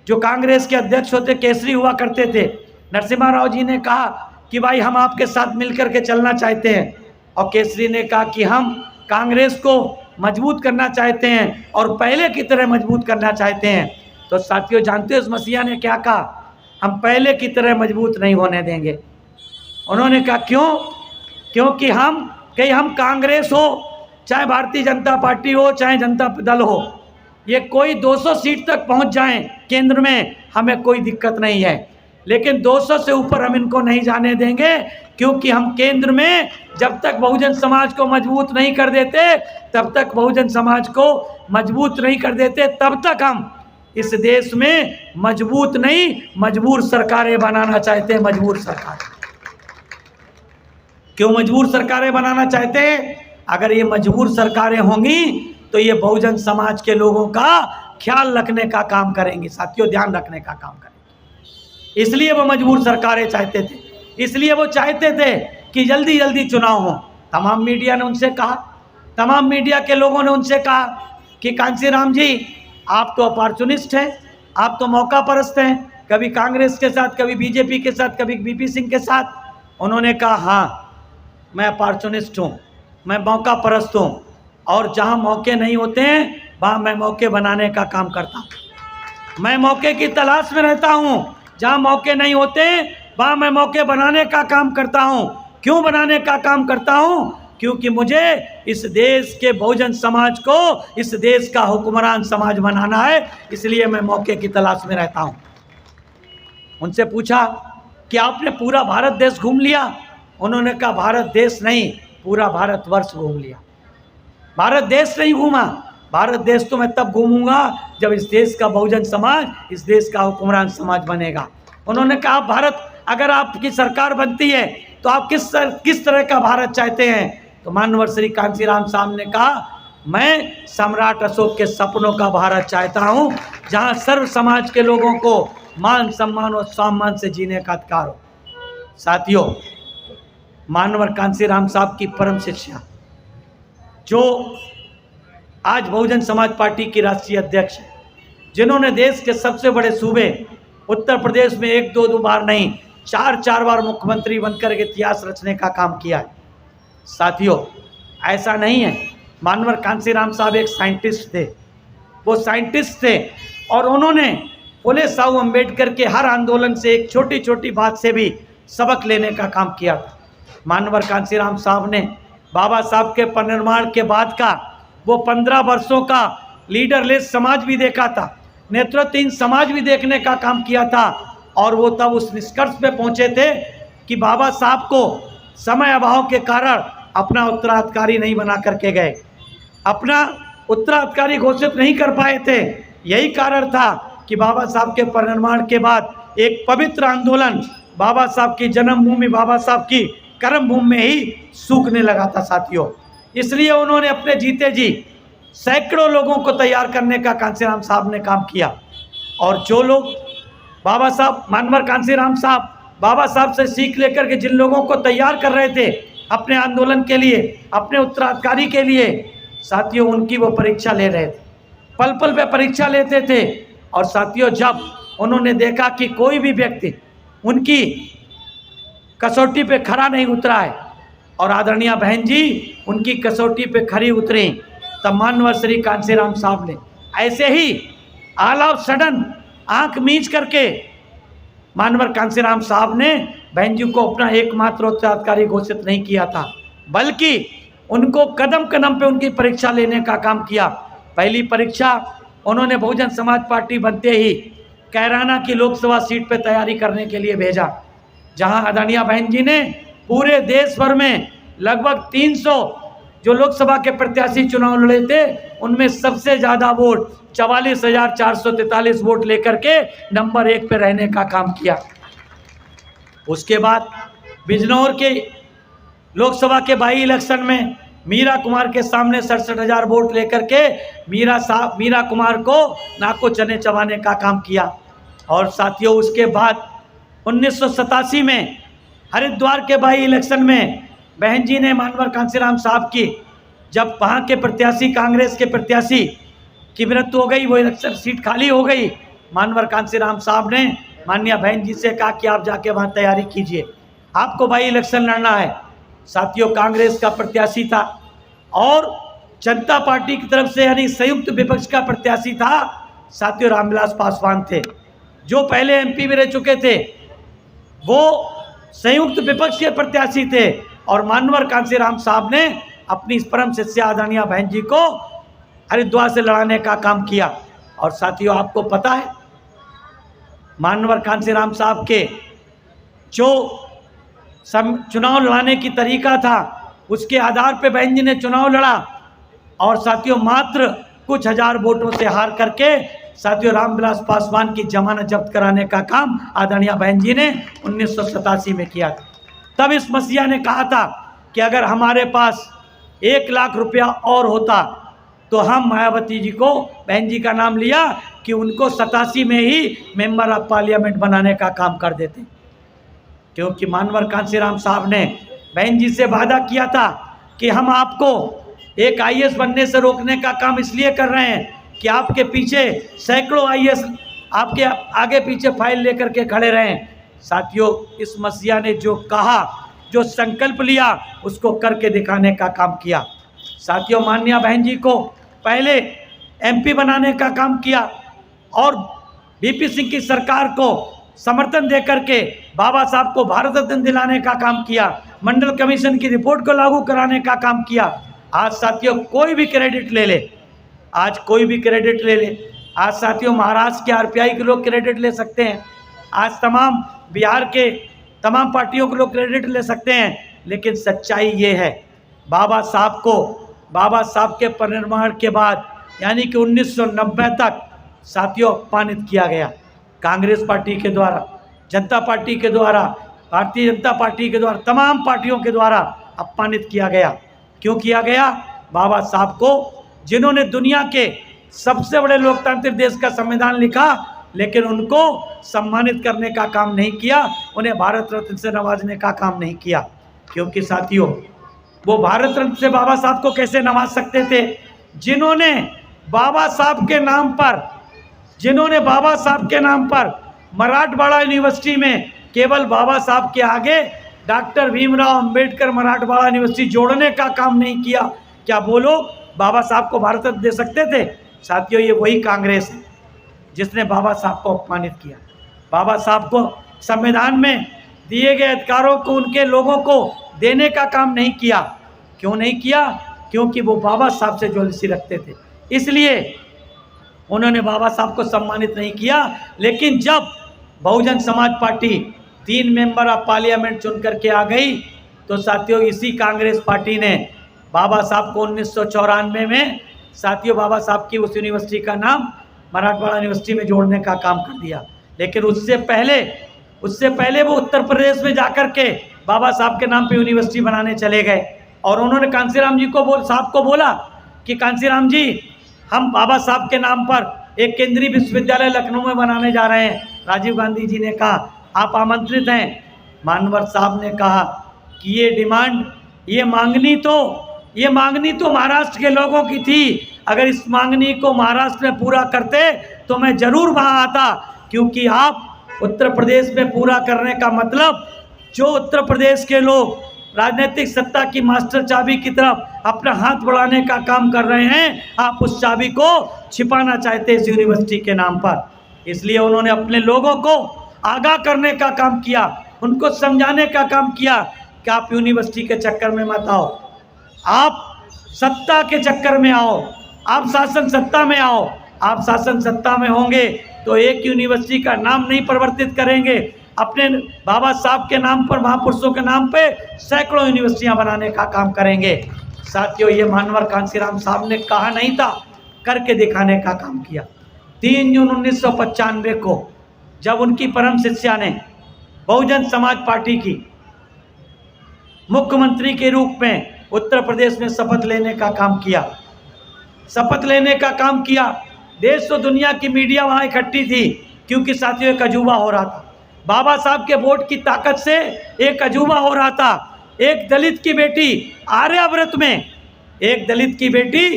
Speaker 1: जो कांग्रेस के अध्यक्ष होते केसरी हुआ करते थे, नरसिम्हा राव जी ने कहा कि भाई हम आपके साथ मिलकर के चलना चाहते हैं, और केसरी ने कहा कि हम कांग्रेस को मजबूत करना चाहते हैं और पहले की तरह मजबूत करना चाहते हैं। तो साथियों जानते हो उस मसीहा ने क्या कहा? हम पहले की तरह मजबूत नहीं होने देंगे। उन्होंने कहा क्यों? क्योंकि हम कांग्रेस हो, चाहे भारतीय जनता पार्टी हो, चाहे जनता दल हो, ये कोई 200 सीट तक पहुंच जाएं केंद्र में, हमें कोई दिक्कत नहीं है, लेकिन 200 से ऊपर हम इनको नहीं जाने देंगे, क्योंकि हम केंद्र में जब तक बहुजन समाज को मजबूत नहीं कर देते, तब तक बहुजन समाज को मजबूत नहीं कर देते, तब तक हम इस देश में मजबूत नहीं मजबूर सरकारें बनाना चाहते हैं। मजबूर सरकार क्यों मजबूर सरकारें बनाना चाहते हैं? अगर ये मजबूर सरकारें होंगी तो ये बहुजन समाज के लोगों का ख्याल रखने का काम करेंगी। साथियों ध्यान रखने का काम करेंगे, इसलिए वो मजबूर सरकारें चाहते थे, इसलिए वो चाहते थे कि जल्दी जल्दी चुनाव हो। तमाम मीडिया ने उनसे कहा, तमाम मीडिया के लोगों ने उनसे कहा कि कांसीराम जी आप तो अपॉर्चुनिस्ट हैं, आप तो मौका परस्त हैं, कभी कांग्रेस के साथ, कभी बीजेपी के साथ, कभी बीपी सिंह के साथ। उन्होंने कहा हाँ मैं अपॉर्चुनिस्ट हूँ, मैं मौका परस्त हूँ, और जहाँ मौके नहीं होते हैं वहाँ मैं मौके बनाने का काम करता हूँ। मैं मौके की तलाश में रहता हूँ, जहाँ मौके नहीं होते वहाँ मैं मौके बनाने का काम करता हूँ। क्यों बनाने का काम करता हूँ? क्योंकि मुझे इस देश के बहुजन समाज को इस देश का हुक्मरान समाज बनाना है, इसलिए मैं मौके की तलाश में रहता हूँ। उनसे पूछा कि आपने पूरा भारत देश घूम लिया? उन्होंने कहा भारत देश नहीं, पूरा भारतवर्ष घूम लिया। भारत देश नहीं घूमा, भारत देश तो मैं तब घूमूंगा जब इस देश का बहुजन समाज, इस देश का हुक्मरान समाज बनेगा। उन्होंने कहा भारत, अगर आपकी सरकार बनती है तो आप किस तरह का भारत चाहते हैं? तो मानवर श्री कांसीराम साहब ने कहा मैं सम्राट अशोक के सपनों का भारत चाहता हूं, जहां सर्व समाज के लोगों को मान सम्मान और सम्मान से जीने का अधिकार हो। साथियों मानवर कांसीराम साहब की परम शिष्या, जो आज बहुजन समाज पार्टी की राष्ट्रीय अध्यक्ष है, जिन्होंने देश के सबसे बड़े सूबे उत्तर प्रदेश में 1-2 बार नहीं 4 बार मुख्यमंत्री बनकर के इतिहास रचने का काम किया है। साथियों ऐसा नहीं है, मानवर कांसीराम साहब एक साइंटिस्ट थे, वो साइंटिस्ट थे और उन्होंने फुले साहू अम्बेडकर के हर आंदोलन से एक छोटी छोटी बात से भी सबक लेने का काम किया था। मानवर कांसीराम साहब ने बाबा साहब के परिनिर्वाण के बाद का वो 15 वर्षों का लीडरलेस समाज भी देखा था, नेतृत्वहीन समाज भी देखने का काम किया था, और वो तब उस निष्कर्ष पे पहुंचे थे कि बाबा साहब को समय अभाव के कारण अपना उत्तराधिकारी नहीं बना करके गए, अपना उत्तराधिकारी घोषित नहीं कर पाए थे। यही कारण था कि बाबा साहब के परिनिर्वाण के बाद एक पवित्र आंदोलन बाबा साहब की जन्मभूमि, बाबा साहब की कर्मभूमि में ही सूखने लगा था। साथियों इसलिए उन्होंने अपने जीते जी सैकड़ों लोगों को तैयार करने का कांसीराम साहब ने काम किया, और जो लोग बाबा साहब, मानवर कांसीराम साहब बाबा साहब से सीख लेकर के जिन लोगों को तैयार कर रहे थे अपने आंदोलन के लिए, अपने उत्तराधिकारी के लिए, साथियों उनकी वो परीक्षा ले रहे थे, पल पल पे परीक्षा लेते थे। और साथियों जब उन्होंने देखा कि कोई भी व्यक्ति उनकी कसौटी पे खरा नहीं उतरा है, और आदरणीय बहन जी उनकी कसौटी पे खरी उतरी, तब मानवर श्री कांसीराम साहब ने ऐसे ही ऑल ऑफ सडन आंख मींच करके मानवर कांसीराम साहब ने बहन जी को अपना एकमात्र उत्तराधिकारी घोषित नहीं किया था, बल्कि उनको कदम कदम पे उनकी परीक्षा लेने का काम किया। पहली परीक्षा उन्होंने बहुजन समाज पार्टी बनते ही कैराना की लोकसभा सीट पे तैयारी करने के लिए भेजा, जहां आदरणीय बहन जी ने पूरे देश भर में लगभग 300 जो लोकसभा के प्रत्याशी चुनाव लड़े थे, उनमें सबसे ज़्यादा वोट 44,443 वोट लेकर के नंबर 1 पे रहने का काम किया। उसके बाद बिजनौर के लोकसभा के बाई इलेक्शन में मीरा कुमार के सामने 67,000 वोट लेकर के मीरा कुमार को नाको चने चबाने का काम किया। और साथियों उसके बाद 1987 में हरिद्वार के बाई इलेक्शन में बहन जी ने मानवर कांसीराम साहब की, जब वहाँ के प्रत्याशी कांग्रेस के प्रत्याशी की मृत्यु हो गई, वो इलेक्शन सीट खाली हो गई, मानवर कांसीराम साहब ने माननीय बहन जी से कहा कि आप जाके वहाँ तैयारी कीजिए, आपको भाई इलेक्शन लड़ना है। साथियों, कांग्रेस का प्रत्याशी था और जनता पार्टी की तरफ से यानी संयुक्त विपक्ष का प्रत्याशी था साथियों रामविलास पासवान थे, जो पहले एमपी में रह चुके थे। वो संयुक्त विपक्ष के प्रत्याशी थे और मानवर कांसीराम साहब ने अपनी इस परम शिष्या आदरणीय बहन जी को हरिद्वार से लड़ाने का काम किया। और साथियों, आपको पता है मानवर कांसीराम साहब के जो चुनाव लड़ाने की तरीका था, उसके आधार पे बहन जी ने चुनाव लड़ा और साथियों मात्र कुछ हजार वोटों से हार करके साथियों रामविलास पासवान की जमानत जब्त कराने का काम आदरणीय बहन जी ने 1987 में किया था। तब इस मसीहा ने कहा था कि अगर हमारे पास 1 लाख रुपया और होता तो हम मायावती जी को, बहन जी का नाम लिया, कि उनको 87 में ही मेंबर ऑफ पार्लियामेंट बनाने का काम कर देते, क्योंकि मानवर कांसीराम साहब ने बहन जी से वादा किया था कि हम आपको एक आईएएस बनने से रोकने का काम इसलिए कर रहे हैं कि आपके पीछे सैकड़ों आईएएस आपके आगे पीछे फाइल लेकर के खड़े रहें। साथियों, इस मसीहा ने जो कहा, जो संकल्प लिया, उसको करके दिखाने का काम किया। साथियों, माननीय बहन जी को पहले एमपी बनाने का काम किया और वीपी सिंह की सरकार को समर्थन देकर के बाबा साहब को भारत रत्न दिलाने का काम किया, मंडल कमीशन की रिपोर्ट को लागू कराने का काम किया। आज साथियों कोई भी क्रेडिट ले ले, आज कोई भी क्रेडिट ले ले, आज साथियों महाराष्ट्र के आरपीआई के लोग क्रेडिट ले सकते हैं, आज तमाम बिहार के तमाम पार्टियों के लोग क्रेडिट ले सकते हैं, लेकिन सच्चाई ये है बाबा साहब के परिनिर्वाण के बाद यानी कि 1990 तक साथियों अपमानित किया गया। कांग्रेस पार्टी के द्वारा, जनता पार्टी के द्वारा, भारतीय जनता पार्टी के द्वारा, तमाम पार्टियों के द्वारा अपमानित किया गया। क्यों किया गया? बाबा साहब को, जिन्होंने दुनिया के सबसे बड़े लोकतांत्रिक देश का संविधान लिखा, लेकिन उनको सम्मानित करने का काम नहीं किया, उन्हें भारत रत्न से नवाजने का काम नहीं किया। क्योंकि साथियों वो भारत रत्न से बाबा साहब को कैसे नवाज सकते थे जिन्होंने बाबा साहब के नाम पर मराठवाड़ा यूनिवर्सिटी में केवल बाबा साहब के आगे डॉक्टर भीमराव अंबेडकर मराठवाड़ा यूनिवर्सिटी जोड़ने का काम नहीं किया। क्या वो लोग बाबा साहब को भारत रत्न दे सकते थे? साथियों, ये वही कांग्रेस है जिसने बाबा साहब को अपमानित किया, बाबा साहब को संविधान में दिए गए अधिकारों को उनके लोगों को देने का काम नहीं किया। क्यों नहीं किया? क्योंकि वो बाबा साहब से ज्वेलसी रखते थे, इसलिए उन्होंने बाबा साहब को सम्मानित नहीं किया। लेकिन जब Bahujan Samaj party 3 member of parliament चुन करके आ गई, तो साथियों इसी कांग्रेस पार्टी ने बाबा साहब को 1994 में साथियों बाबा साहब की उस यूनिवर्सिटी का नाम मराठवाड़ा यूनिवर्सिटी में जोड़ने का काम कर दिया। लेकिन उससे पहले वो उत्तर प्रदेश में जाकर के बाबा साहब के नाम पे यूनिवर्सिटी बनाने चले गए और उन्होंने कांसीराम जी को बोला कि कांसीराम जी, हम बाबा साहब के नाम पर एक केंद्रीय विश्वविद्यालय लखनऊ में बनाने जा रहे हैं। राजीव गांधी जी ने कहा आप आमंत्रित हैं। मानवर साहब ने कहा कि ये मांगनी तो महाराष्ट्र के लोगों की थी, अगर इस मांगनी को महाराष्ट्र में पूरा करते तो मैं जरूर वहाँ आता, क्योंकि आप उत्तर प्रदेश में पूरा करने का मतलब जो उत्तर प्रदेश के लोग राजनीतिक सत्ता की मास्टर चाबी की तरफ अपना हाथ बढ़ाने का काम कर रहे हैं, आप उस चाबी को छिपाना चाहते इस यूनिवर्सिटी के नाम पर। इसलिए उन्होंने अपने लोगों को आगाह करने का काम किया, उनको समझाने का काम किया कि आप यूनिवर्सिटी के चक्कर में मत आओ, आप सत्ता के चक्कर में आओ, आप शासन सत्ता में आओ। आप शासन सत्ता में होंगे तो एक यूनिवर्सिटी का नाम नहीं परिवर्तित करेंगे, अपने बाबा साहब के नाम पर, महापुरुषों के नाम पे सैकड़ों यूनिवर्सिटियां बनाने का काम करेंगे। साथियों, ये मानवर कांसीराम साहब ने कहा नहीं था, करके दिखाने का काम किया। 3 जून 1995 को जब उनकी परम शिष्या ने बहुजन समाज पार्टी की मुख्यमंत्री के रूप में उत्तर प्रदेश में शपथ लेने का काम किया, देश और दुनिया की मीडिया वहाँ इकट्ठी थी, क्योंकि साथियों एक अजूबा हो रहा था। बाबा साहब के वोट की ताकत से एक अजूबा हो रहा था। एक दलित की बेटी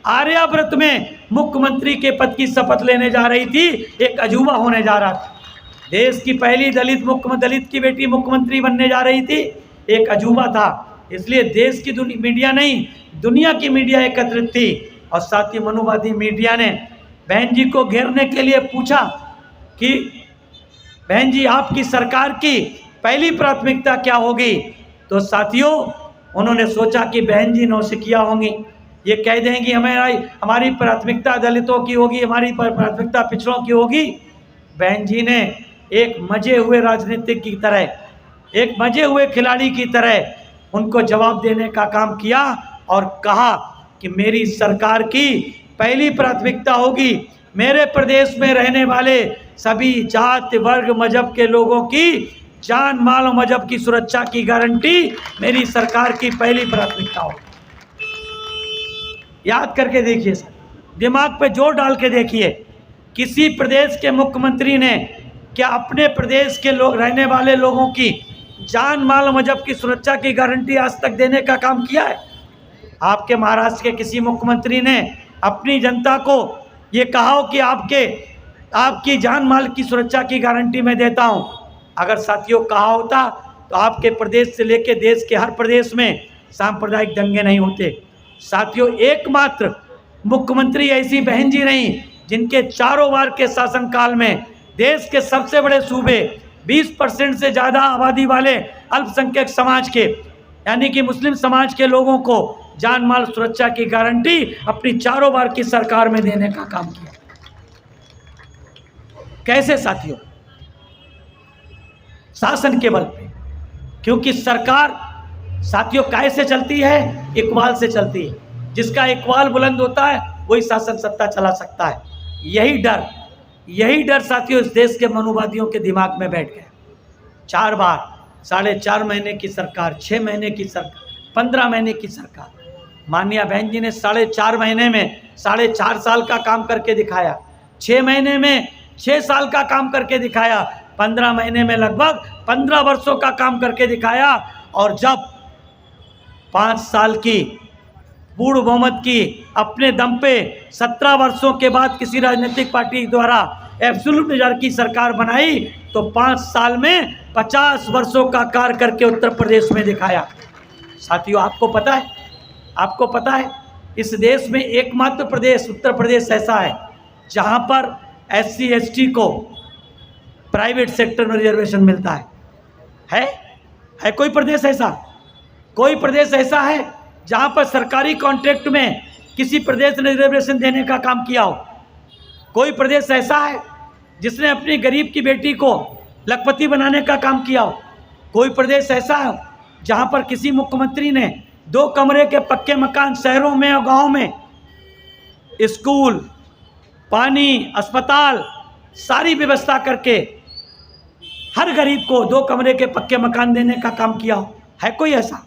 Speaker 1: आर्यावर्त में मुख्यमंत्री के पद की शपथ लेने जा रही थी, एक अजूबा होने जा रहा था। देश की पहली दलित की बेटी मुख्यमंत्री बनने जा रही थी, एक अजूबा था। इसलिए देश की मीडिया नहीं, दुनिया की मीडिया एकत्रित थी। और साथ ही मनुवादी मीडिया ने बहन जी को घेरने के लिए पूछा कि बहन जी आपकी सरकार की पहली प्राथमिकता क्या होगी। तो साथियों, उन्होंने सोचा कि बहन जी नौसिखिया होंगी, ये कह देंगी हमारी प्राथमिकता दलितों की होगी, हमारी प्राथमिकता पिछड़ों की होगी। बहन जी ने एक मजे हुए राजनीतिक की तरह, एक मजे हुए खिलाड़ी की तरह उनको जवाब देने का काम किया और कहा कि मेरी सरकार की पहली प्राथमिकता होगी मेरे प्रदेश में रहने वाले सभी जाति वर्ग मजहब के लोगों की जान माल और मजहब की सुरक्षा की गारंटी मेरी सरकार की पहली प्राथमिकता होगी। याद करके देखिए सर, दिमाग पे जोर डाल के देखिए, किसी प्रदेश के मुख्यमंत्री ने क्या अपने प्रदेश के लोग रहने वाले लोगों की जान माल मजहब की सुरक्षा की गारंटी आज तक देने का काम किया है? आपके महाराष्ट्र के किसी मुख्यमंत्री ने अपनी जनता को ये कहा हो कि आपकी जान माल की सुरक्षा की गारंटी मैं देता हूं? अगर साथियों कहा होता तो आपके प्रदेश से लेकर देश के हर प्रदेश में सांप्रदायिक दंगे नहीं होते। साथियों, एकमात्र मुख्यमंत्री ऐसी बहन जी नहीं जिनके चारों बार के शासनकाल में देश के सबसे बड़े सूबे 20% से ज़्यादा आबादी वाले अल्पसंख्यक समाज के यानी कि मुस्लिम समाज के लोगों को जान माल सुरक्षा की गारंटी अपनी चारों बार की सरकार में देने का काम किया। कैसे साथियों? शासन के बल पे। क्योंकि सरकार साथियों कैसे चलती है? इकबाल से चलती है। जिसका इकबाल बुलंद होता है वही शासन सत्ता चला सकता है। यही डर साथियों इस देश के मनुवादियों के दिमाग में बैठ गया। 4 बार 4.5 महीने की सरकार, 6 महीने की सरकार, 15 महीने की सरकार। माननीय बहन जी ने 4.5 महीने में 4.5 साल का काम करके दिखाया, 6 महीने में 6 साल का काम करके दिखाया, 15 महीने में लगभग 15 वर्षों का काम करके दिखाया। और जब 5 साल की पूर्ण बहुमत की अपने दम पे 17 वर्षों के बाद किसी राजनीतिक पार्टी द्वारा एब्सोल्यूट मेजॉरिटी की सरकार बनाई तो 5 साल में 50 वर्षों का कार्य करके उत्तर प्रदेश में दिखाया। साथियों, आपको पता है इस देश में एकमात्र प्रदेश उत्तर प्रदेश ऐसा है जहां पर SC ST को प्राइवेट सेक्टर में रिजर्वेशन मिलता है? कोई प्रदेश ऐसा? कोई प्रदेश ऐसा है जहां पर सरकारी कॉन्ट्रैक्ट में किसी प्रदेश ने रिजर्वेशन देने का काम किया हो? कोई प्रदेश ऐसा है जिसने अपनी गरीब की बेटी को लखपति बनाने का काम किया हो? कोई प्रदेश ऐसा है जहां पर किसी मुख्यमंत्री ने 2 कमरे के पक्के मकान शहरों में और गाँव में स्कूल, पानी, अस्पताल सारी व्यवस्था करके हर गरीब को 2 कमरे के पक्के मकान देने का काम किया हो? है कोई ऐसा?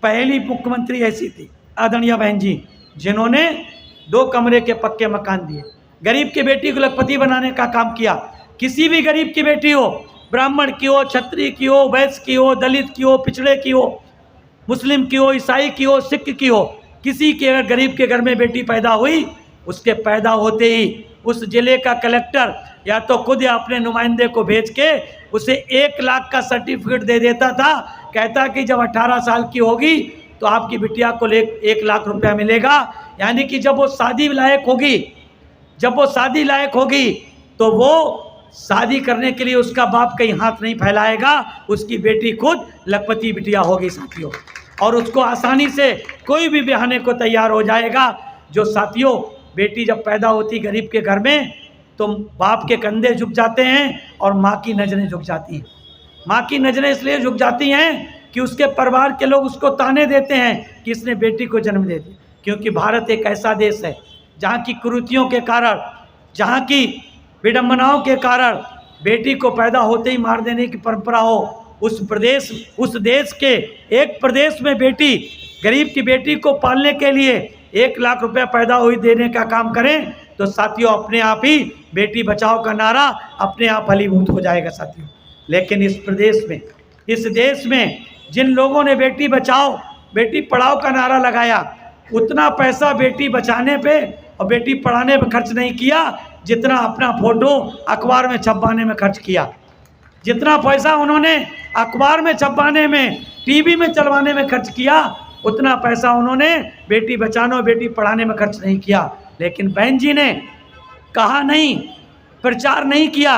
Speaker 1: पहली मुख्यमंत्री ऐसी थी आदरणीय बहन जी जिन्होंने 2 कमरे के पक्के मकान दिए, गरीब की बेटी को लखपति बनाने का काम किया। किसी भी गरीब की बेटी हो, ब्राह्मण की हो, क्षत्रिय की हो, वैश्य की हो, दलित की हो, पिछड़े की हो, मुस्लिम की हो, ईसाई की हो, सिख की हो, किसी के अगर गरीब के घर में बेटी पैदा हुई, उसके पैदा होते ही उस जिले का कलेक्टर या तो खुद या अपने नुमाइंदे को भेज के उसे 1 लाख का सर्टिफिकेट दे देता था। कहता कि जब 18 साल की होगी तो आपकी बिटिया को 1 लाख रुपया मिलेगा। यानी कि जब वो शादी लायक होगी तो वो शादी करने के लिए उसका बाप कहीं हाथ नहीं फैलाएगा, उसकी बेटी खुद लखपति बिटिया होगी साथियों। और उसको आसानी से कोई भी ब्याहने को तैयार हो जाएगा। जो साथियों बेटी जब पैदा होती गरीब के घर में तो बाप के कंधे झुक जाते हैं और माँ की नज़रें झुक जाती हैं। माँ की नज़रें इसलिए झुक जाती हैं कि उसके परिवार के लोग उसको ताने देते हैं कि इसने बेटी को जन्म दे दिया। क्योंकि भारत एक ऐसा देश है जहाँ की कुरीतियों के कारण, जहाँ की विडंबनाओं के कारण बेटी को पैदा होते ही मार देने की परंपरा हो, उस देश के एक प्रदेश में बेटी गरीब की बेटी को पालने के लिए 1 लाख रुपया पैदा हुई देने का काम करें तो साथियों अपने आप ही बेटी बचाओ का नारा अपने आप फलीभूत हो जाएगा साथियों। लेकिन इस देश में जिन लोगों ने बेटी बचाओ बेटी पढ़ाओ का नारा लगाया उतना पैसा बेटी बचाने पे और बेटी पढ़ाने पे खर्च नहीं किया जितना अपना फोटो अखबार में छपवाने में खर्च किया। जितना पैसा उन्होंने अखबार में छपवाने में, टीवी में चलवाने में खर्च किया, उतना पैसा उन्होंने बेटी बचाने और बेटी पढ़ाने में खर्च नहीं किया। लेकिन बहन जी ने कहा नहीं, प्रचार नहीं किया,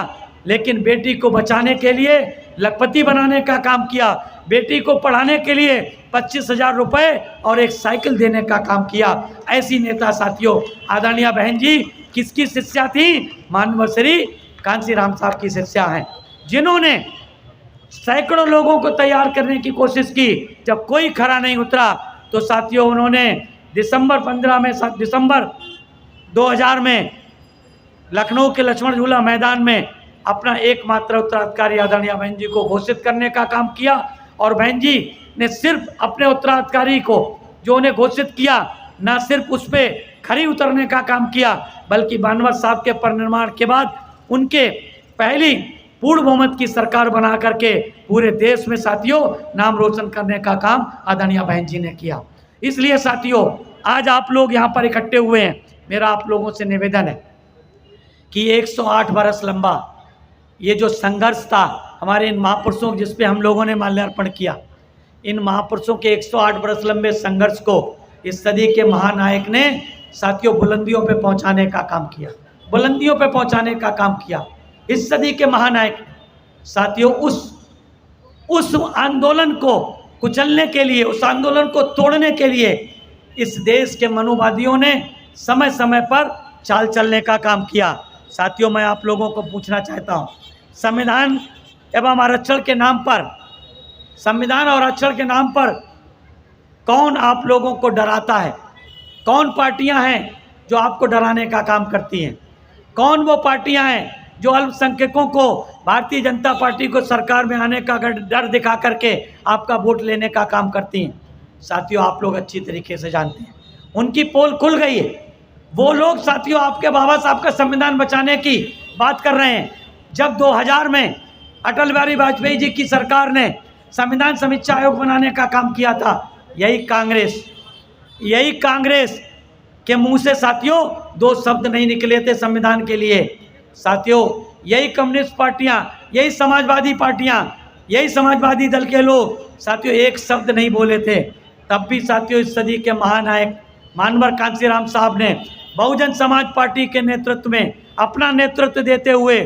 Speaker 1: लेकिन बेटी को बचाने के लिए लखपति बनाने का काम किया, बेटी को पढ़ाने के लिए 25,000 रुपये और एक साइकिल देने का काम किया। ऐसी नेता साथियों आदरणीय बहन जी किसकी शिष्या थी? मानवर श्री कांसीराम साहब की शिष्या हैं, जिन्होंने सैकड़ों लोगों को तैयार करने की कोशिश की। जब कोई खरा नहीं उतरा तो साथियों उन्होंने दिसंबर 2000 में लखनऊ के लक्ष्मण झूला मैदान में अपना एकमात्र उत्तराधिकारी आदरणीय बहन जी को घोषित करने का काम किया। और बहन जी ने सिर्फ अपने उत्तराधिकारी को जो उन्हें घोषित किया, न सिर्फ उस पर खरी उतरने का काम किया, बल्कि बानवर साहब के परिनिर्वाण के बाद उनके पहली पूर्ण बहुमत की सरकार बना करके पूरे देश में साथियों नाम रोशन करने का काम आदरणीय बहन जी ने किया। इसलिए साथियों आज आप लोग यहाँ पर इकट्ठे हुए हैं, मेरा आप लोगों से निवेदन है कि 108 बरस लंबा ये जो संघर्ष था हमारे इन महापुरुषों जिस पे हम लोगों ने माल्यार्पण किया, इन महापुरुषों के 108 बरस लंबे संघर्ष को इस सदी के महानायक ने साथियों बुलंदियों पे पहुंचाने का काम किया, बुलंदियों पे पहुंचाने का काम किया। इस सदी के महानायक साथियों उस आंदोलन को कुचलने के लिए, उस आंदोलन को तोड़ने के लिए इस देश के मनुवादियों ने समय समय पर चाल चलने का काम किया। साथियों मैं आप लोगों को पूछना चाहता हूँ, संविधान एवं आरक्षण के नाम पर, संविधान और आरक्षण के नाम पर कौन आप लोगों को डराता है? कौन पार्टियां हैं जो आपको डराने का काम करती हैं? कौन वो पार्टियां हैं जो अल्पसंख्यकों को, भारतीय जनता पार्टी को सरकार में आने का डर दिखा करके आपका वोट लेने का काम करती हैं? साथियों आप लोग अच्छी तरीके से जानते हैं, उनकी पोल खुल गई है। वो लोग साथियों आपके बाबा साहब का संविधान बचाने की बात कर रहे हैं। जब 2000 में अटल बिहारी वाजपेयी जी की सरकार ने संविधान समीक्षा आयोग बनाने का काम किया था, यही कांग्रेस के मुंह से साथियों 2 शब्द नहीं निकले थे संविधान के लिए। साथियों यही कम्युनिस्ट पार्टियां, यही समाजवादी पार्टियां, यही समाजवादी दल के लोग साथियों 1 शब्द नहीं बोले थे। तब भी साथियों इस सदी के महानायक मानवर कांसीराम साहब ने बहुजन समाज पार्टी के नेतृत्व में अपना नेतृत्व देते हुए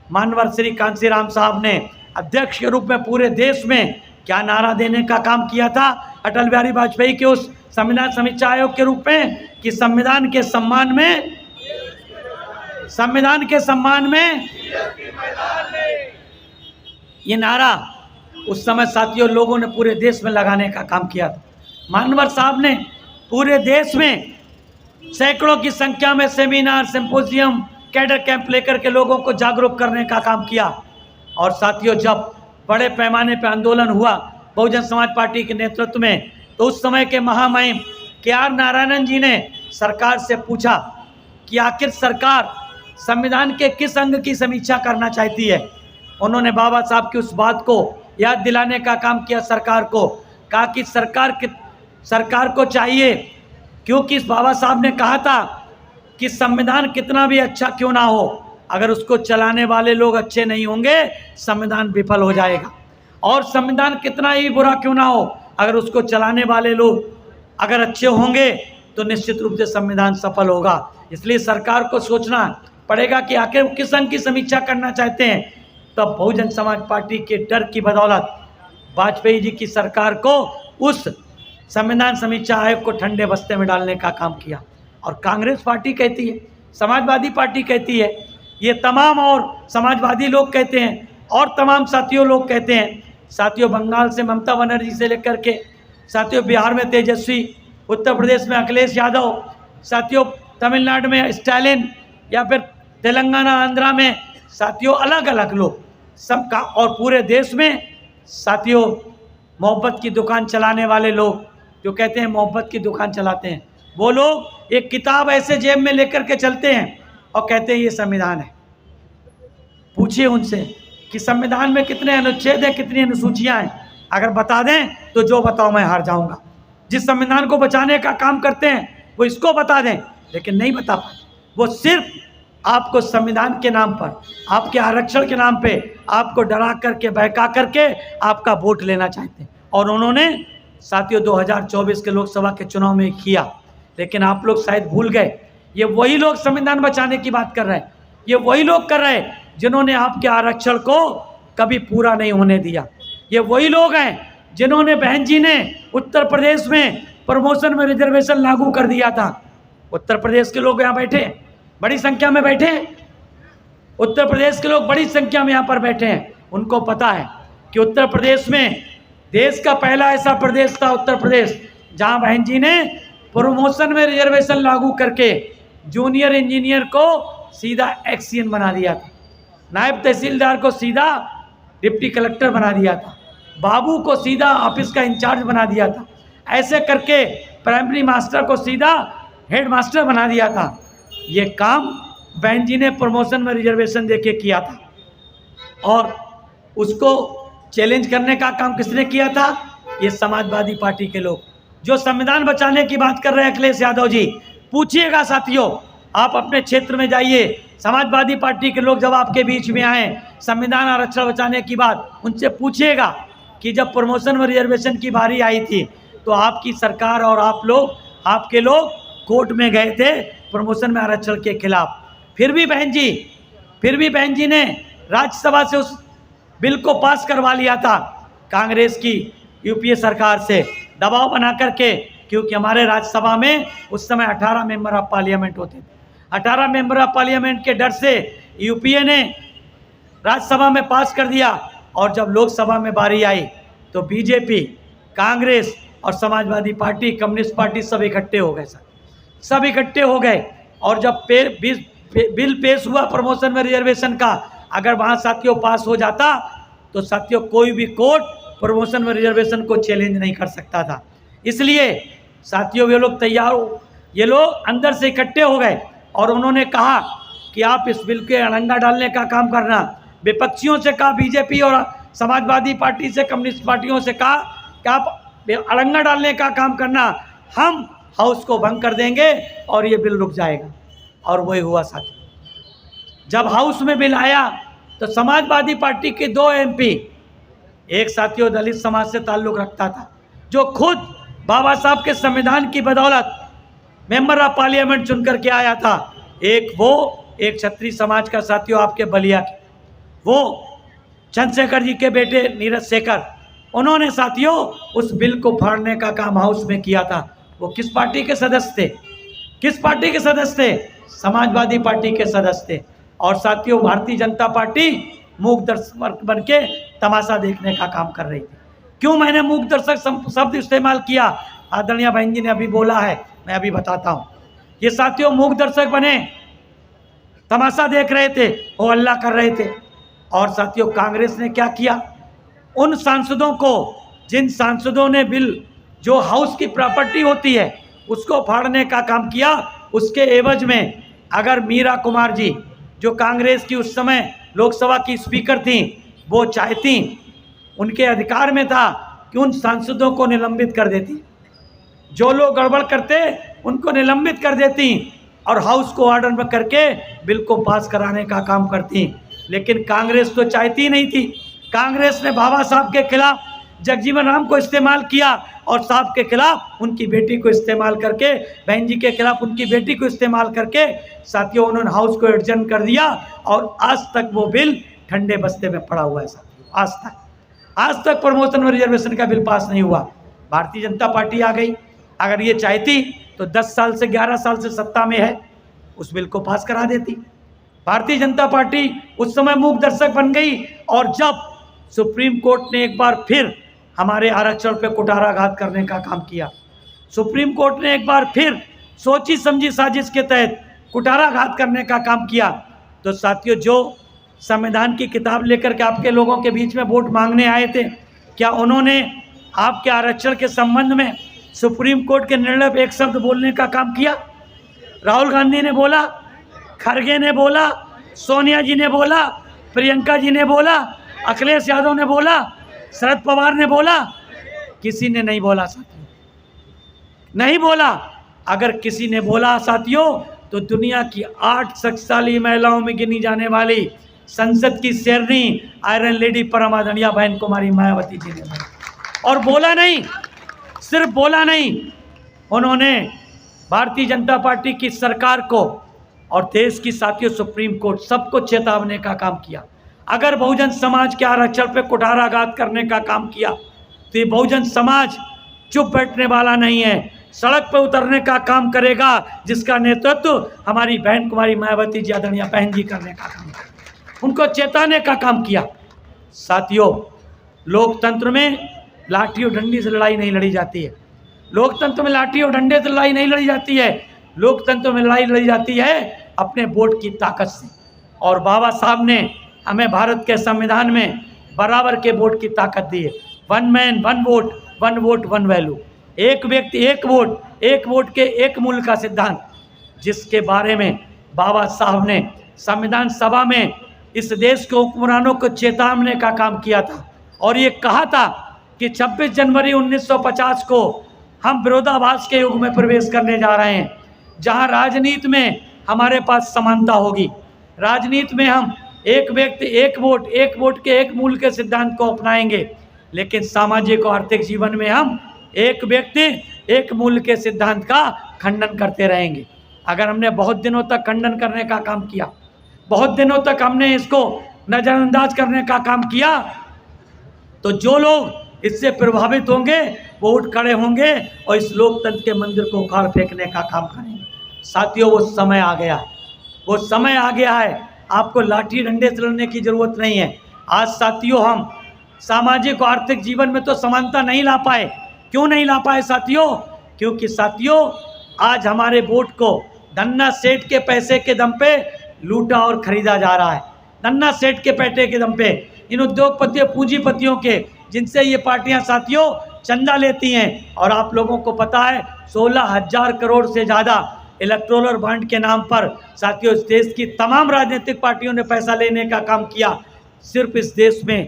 Speaker 1: मानवर श्री कांसीराम साहब ने अध्यक्ष के रूप में पूरे देश में क्या नारा देने का काम किया था अटल बिहारी वाजपेयी के उस संविधान समीक्षा आयोग के रूप में कि संविधान के सम्मान में ये नारा उस समय साथियों लोगों ने पूरे देश में लगाने का काम किया था। मानवर साहब ने पूरे देश में सैकड़ों की संख्या में सेमिनार, सिंपोजियम, कैडर कैंप लेकर के लोगों को जागरूक करने का काम किया। और साथियों जब बड़े पैमाने पर आंदोलन हुआ बहुजन समाज पार्टी के नेतृत्व में, तो उस समय के महामहिम KR नारायणन जी ने सरकार से पूछा कि आखिर सरकार संविधान के किस अंग की समीक्षा करना चाहती है। उन्होंने बाबा साहब की उस बात को याद दिलाने का काम किया सरकार को, कहा कि सरकार को चाहिए, क्योंकि इस बाबा साहब ने कहा था कि संविधान कितना भी अच्छा क्यों ना हो, अगर उसको चलाने वाले लोग अच्छे नहीं होंगे संविधान विफल हो जाएगा। और संविधान कितना ही बुरा क्यों ना हो, अगर उसको चलाने वाले लोग अगर अच्छे होंगे तो निश्चित रूप से संविधान सफल होगा। इसलिए सरकार को सोचना पड़ेगा कि आखिर किस अंग की समीक्षा करना चाहते हैं। तब बहुजन समाज पार्टी के डर की बदौलत वाजपेयी जी की सरकार को उस संविधान समीक्षा आयोग को ठंडे बस्ते में डालने का काम किया। और कांग्रेस पार्टी कहती है, समाजवादी पार्टी कहती है, ये तमाम और समाजवादी लोग कहते हैं और तमाम साथियों लोग कहते हैं। साथियों बंगाल से ममता बनर्जी से लेकर के साथियों बिहार में तेजस्वी, उत्तर प्रदेश में अखिलेश यादव, साथियों तमिलनाडु में स्टालिन, या फिर तेलंगाना आंध्रा में साथियों अलग अलग लोग सबका, और पूरे देश में साथियों मोहब्बत की दुकान चलाने वाले लोग जो कहते हैं मोहब्बत की दुकान चलाते हैं, वो लोग एक किताब ऐसे जेब में लेकर के चलते हैं और कहते हैं ये संविधान है। पूछिए उनसे कि संविधान में कितने अनुच्छेद हैं, कितनी अनुसूचियां हैं, अगर बता दें तो जो बताओ मैं हार जाऊंगा। जिस संविधान को बचाने का काम करते हैं वो इसको बता दें, लेकिन नहीं बता पाए। वो सिर्फ आपको संविधान के नाम पर, आपके आरक्षण के नाम पे आपको डरा करके, बहका करके आपका वोट लेना चाहते हैं। और उन्होंने साथियों 2024 के लोकसभा के चुनाव में किया। लेकिन आप लोग शायद भूल गए, ये वही लोग संविधान बचाने की बात कर रहे हैं, ये वही लोग कर रहे हैं जिन्होंने आपके आरक्षण को कभी पूरा नहीं होने दिया। ये वही लोग हैं जिन्होंने, बहन जी ने उत्तर प्रदेश में प्रमोशन में रिजर्वेशन लागू कर दिया था। उत्तर प्रदेश के लोग यहाँ बैठे, बड़ी संख्या में बैठे हैं। उत्तर प्रदेश के लोग बड़ी संख्या में यहाँ पर बैठे हैं। उनको पता है कि उत्तर प्रदेश में देश का पहला ऐसा प्रदेश था उत्तर प्रदेश, जहाँ बहन जी ने प्रमोशन में रिजर्वेशन लागू करके जूनियर इंजीनियर को सीधा एक्सियन बना दिया था, नायब तहसीलदार को सीधा डिप्टी कलेक्टर बना दिया था, बाबू को सीधा ऑफिस का इंचार्ज बना दिया था, ऐसे करके प्राइमरी मास्टर को सीधा हेड मास्टर बना दिया था। ये काम बहन जी ने प्रमोशन में रिजर्वेशन देके किया था। और उसको चैलेंज करने का काम किसने किया था? ये समाजवादी पार्टी के लोग, जो संविधान बचाने की बात कर रहे हैं। अखिलेश यादव जी, पूछिएगा साथियों, आप अपने क्षेत्र में जाइए, समाजवादी पार्टी के लोग जब आपके बीच में आए संविधान आरक्षण बचाने की बात, उनसे पूछिएगा कि जब प्रमोशन में रिजर्वेशन की बारी आई थी तो आपकी सरकार और आप लोग, आपके लोग कोर्ट में गए थे प्रमोशन में आरक्षण के खिलाफ। फिर भी बहन जी ने राज्यसभा से उस बिल को पास करवा लिया था, कांग्रेस की यूपीए सरकार से दबाव बना करके, क्योंकि हमारे राज्यसभा में उस समय 18 मेंबर ऑफ पार्लियामेंट होते थे। 18 मेंबर ऑफ पार्लियामेंट के डर से यूपीए ने राज्यसभा में पास कर दिया। और जब लोकसभा में बारी आई तो बीजेपी, कांग्रेस और समाजवादी पार्टी, कम्युनिस्ट पार्टी सब इकट्ठे हो गए, सब इकट्ठे हो गए। और जब बिल पेश हुआ प्रमोशन में रिजर्वेशन का, अगर वहाँ साथियों पास हो जाता तो साथियों कोई भी कोर्ट प्रमोशन में रिजर्वेशन को चैलेंज नहीं कर सकता था। इसलिए साथियों ये लोग अंदर से इकट्ठे हो गए और उन्होंने कहा कि आप इस बिल के अड़ंगा डालने का काम करना। विपक्षियों से कहा, बीजेपी और समाजवादी पार्टी से, कम्युनिस्ट पार्टियों से कहा कि आप अड़ंगा डालने का काम करना, हम हाउस को भंग कर देंगे और ये बिल रुक जाएगा। और वही हुआ साथियों। जब हाउस में बिल आया तो समाजवादी पार्टी के 2 एमपी, एक साथियों दलित समाज से ताल्लुक़ रखता था, जो खुद बाबा साहब के संविधान की बदौलत मेंबर ऑफ पार्लियामेंट चुन करके आया था, एक क्षत्रिय समाज का साथियों आपके बलिया के, वो चंद्रशेखर जी के बेटे नीरज शेखर, उन्होंने साथियों उस बिल को फाड़ने का काम हाउस में किया था। वो किस पार्टी के सदस्य थे? किस पार्टी के सदस्य थे? समाजवादी पार्टी के सदस्य थे। और साथियों भारतीय जनता पार्टी मूक दर्शक बन के तमाशा देखने का काम कर रही थी। क्यों मैंने मूक दर्शक शब्द इस्तेमाल किया? आदरणीय बहन जी ने अभी बोला है, मैं अभी बताता हूँ। ये साथियों मूक दर्शक बने, तमाशा देख रहे थे, वो हल्ला कर रहे थे। और साथियों कांग्रेस ने क्या किया? उन सांसदों को, जिन सांसदों ने बिल जो हाउस की प्रॉपर्टी होती है उसको फाड़ने का काम किया, उसके एवज में अगर मीरा कुमार जी, जो कांग्रेस की उस समय लोकसभा की स्पीकर थी, वो चाहती, उनके अधिकार में था कि उन सांसदों को निलंबित कर देती, जो लोग गड़बड़ करते उनको निलंबित कर देती और हाउस को ऑर्डर में करके बिल को पास कराने का काम करती। लेकिन कांग्रेस तो चाहती नहीं थी। कांग्रेस ने बाबा साहब के खिलाफ जगजीवन राम को इस्तेमाल किया और साहब के खिलाफ उनकी बेटी को इस्तेमाल करके, बहन जी के खिलाफ उनकी बेटी को इस्तेमाल करके साथियों उन्होंने हाउस को एडजर्न कर दिया। और आज तक वो बिल ठंडे बस्ते में पड़ा हुआ है साथियों। आज तक प्रमोशन और रिजर्वेशन का बिल पास नहीं हुआ। भारतीय जनता पार्टी आ गई, अगर ये चाहती तो 10 साल से 11 साल से सत्ता में है, उस बिल को पास करा देती। भारतीय जनता पार्टी उस समय मूक दर्शक बन गई। और जब सुप्रीम कोर्ट ने एक बार फिर हमारे आरक्षण पे कुठाराघात करने का काम किया, सुप्रीम कोर्ट ने एक बार फिर सोची समझी साजिश के तहत कुठाराघात करने का काम किया, तो साथियों जो संविधान की किताब लेकर के आपके लोगों के बीच में वोट मांगने आए थे, क्या उन्होंने आपके आरक्षण के संबंध में सुप्रीम कोर्ट के निर्णय पर एक शब्द बोलने का काम किया? राहुल गांधी ने बोला, खड़गे ने बोला, सोनिया जी ने बोला, प्रियंका जी ने बोला, अखिलेश यादव ने बोला, शरद पवार ने बोला? किसी ने नहीं बोला साथियों। नहीं बोला। अगर किसी ने बोला साथियों तो दुनिया की 8 शक्तिशाली महिलाओं में गिनी जाने वाली संसद की शेरनी आयरन लेडी परम आदरणीय बहन कुमारी मायावती जी ने बोला। और बोला नहीं, सिर्फ बोला नहीं, उन्होंने भारतीय जनता पार्टी की सरकार को और देश की साथियों सुप्रीम कोर्ट सबको चेतावनी का काम किया। अगर बहुजन समाज के आरक्षण पे कुठाराघात करने का काम किया तो ये बहुजन समाज चुप बैठने वाला नहीं है, सड़क पर उतरने का काम करेगा, जिसका नेतृत्व हमारी बहन कुमारी मायावती जी आदरणीय बहन जी करने का काम किया, उनको चेताने का काम किया। साथियों, लोकतंत्र में लाठी और डंडी से लड़ाई नहीं लड़ी जाती है। लोकतंत्र में लाठी और डंडे से लड़ाई नहीं लड़ी जाती है। लोकतंत्र में लड़ाई लड़ी जाती है अपने वोट की ताकत से। और बाबा साहब ने हमें भारत के संविधान में बराबर के वोट की ताकत दी है। 1 मैन 1 वोट, 1 वोट 1 वैल्यू, एक व्यक्ति एक वोट के एक मूल्य का सिद्धांत, जिसके बारे में बाबा साहब ने संविधान सभा में इस देश के हुक्मरानों को चेतावनी का काम किया था। और ये कहा था कि 26 जनवरी 1950 को हम विरोधाभास के युग में प्रवेश करने जा रहे हैं, जहां राजनीति में हमारे पास समानता होगी। राजनीति में हम एक व्यक्ति एक वोट के एक मूल्य के सिद्धांत को अपनाएंगे, लेकिन सामाजिक और आर्थिक जीवन में हम एक व्यक्ति एक मूल्य के सिद्धांत का खंडन करते रहेंगे। अगर हमने बहुत दिनों तक खंडन करने का काम किया, बहुत दिनों तक हमने इसको नज़रअंदाज करने का काम किया, तो जो लोग इससे प्रभावित होंगे वो उठ खड़े होंगे और इस लोकतंत्र के मंदिर को उखाड़ फेंकने का काम करेंगे। साथियों, वो समय आ गया है, वो समय आ गया है। आपको लाठी डंडे से लड़ने की जरूरत नहीं है। आज साथियों, हम सामाजिक और आर्थिक जीवन में तो समानता नहीं ला पाए। क्यों नहीं ला पाए साथियों? क्योंकि साथियों, आज हमारे वोट को धन्ना सेठ के पैसे के दम पे लूटा और खरीदा जा रहा है। धन्ना सेठ के पैसे के दम पे इन उद्योगपतियों, पूंजीपतियों के, जिनसे ये पार्टियां साथियों चंदा लेती हैं। और आप लोगों को पता है 16,000 करोड़ से ज़्यादा इलेक्टोरल बॉन्ड के नाम पर साथियों इस देश की तमाम राजनीतिक पार्टियों ने पैसा लेने का काम किया। सिर्फ इस देश में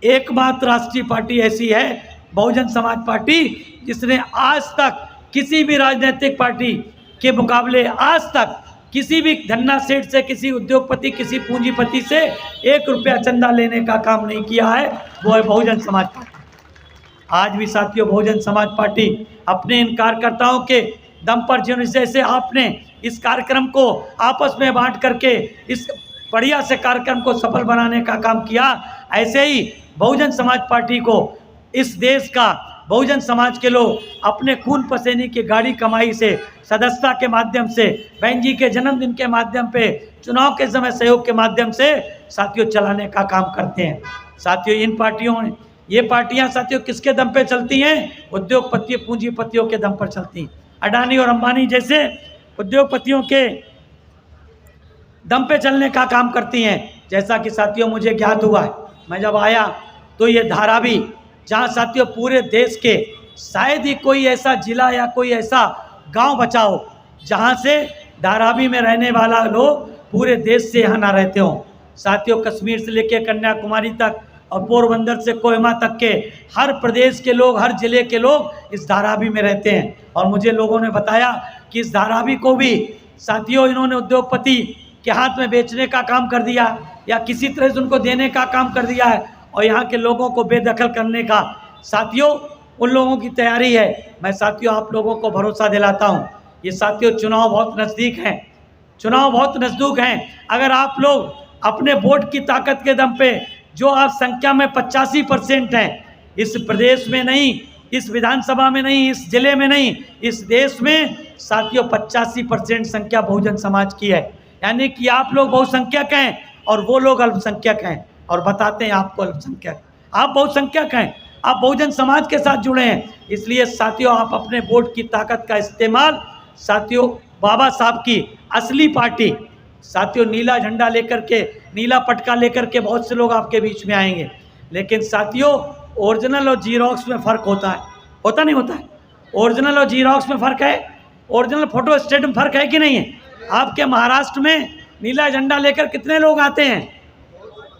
Speaker 1: एकमात्र राष्ट्रीय पार्टी ऐसी है, बहुजन समाज पार्टी, जिसने आज तक किसी भी राजनीतिक पार्टी के मुकाबले आज तक किसी भी धन्ना सेठ से, किसी उद्योगपति, किसी पूंजीपति से 1 रुपया चंदा लेने का काम नहीं किया है। वो है बहुजन समाज पार्टी। आज भी साथियों बहुजन समाज पार्टी अपने इन कार्यकर्ताओं के दम पर, जैसे आपने इस कार्यक्रम को आपस में बांट करके इस बढ़िया से कार्यक्रम को सफल बनाने का काम किया, ऐसे ही बहुजन समाज पार्टी को इस देश का बहुजन समाज के लोग अपने खून पसीने की गाढ़ी कमाई से, सदस्यता के माध्यम से, बहन जी के जन्मदिन के माध्यम पे, चुनाव के समय सहयोग के माध्यम से साथियों चलाने का काम करते हैं। साथियों, इन पार्टियों ने, ये पार्टियां साथियों किसके दम पे चलती हैं? उद्योगपति, पूंजीपतियों के दम पर चलती हैं। अडानी और अंबानी जैसे उद्योगपतियों के दम पे चलने का काम करती हैं। जैसा कि साथियों मुझे ज्ञात हुआ है, मैं जब आया तो ये धारावी, जहाँ साथियों पूरे देश के शायद ही कोई ऐसा जिला या कोई ऐसा गांव बचा हो जहाँ से धारावी में रहने वाला लोग पूरे देश से यहाँ ना रहते हों। साथियों, कश्मीर से लेकर कन्याकुमारी तक और पोरबंदर से कोहिमा तक के हर प्रदेश के लोग, हर जिले के लोग इस धारावी में रहते हैं। और मुझे लोगों ने बताया कि इस धारावी को भी साथियों इन्होंने उद्योगपति के हाथ में बेचने का काम कर दिया या किसी तरह से उनको देने का काम कर दिया है और यहाँ के लोगों को बेदखल करने का साथियों उन लोगों की तैयारी है। मैं साथियों आप लोगों को भरोसा दिलाता हूँ, ये साथियों चुनाव बहुत नज़दीक हैं, चुनाव बहुत नज़दीक हैं। अगर आप लोग अपने वोट की ताकत के दम पे, जो आप संख्या में 85% हैं, इस प्रदेश में नहीं, इस विधानसभा में नहीं, इस जिले में नहीं, इस देश में साथियों 85% संख्या बहुजन समाज की है। यानी कि आप लोग बहुसंख्यक हैं और वो लोग अल्पसंख्यक हैं और बताते हैं आपको अल्पसंख्यक। आप बहुसंख्यक हैं, आप बहुजन समाज के साथ जुड़े हैं। इसलिए साथियों आप अपने वोट की ताकत का इस्तेमाल साथियों बाबा साहब की असली पार्टी, साथियों नीला झंडा लेकर के, नीला पटका लेकर के बहुत से लोग आपके बीच में आएंगे, लेकिन साथियों ओरिजिनल और जीरोक्स में फ़र्क होता है, होता नहीं होता है? ओरिजिनल और जीरोक्स में फ़र्क है, ओरिजिनल फोटो स्टेट में फ़र्क है कि नहीं है? आपके महाराष्ट्र में नीला झंडा लेकर कितने लोग आते हैं?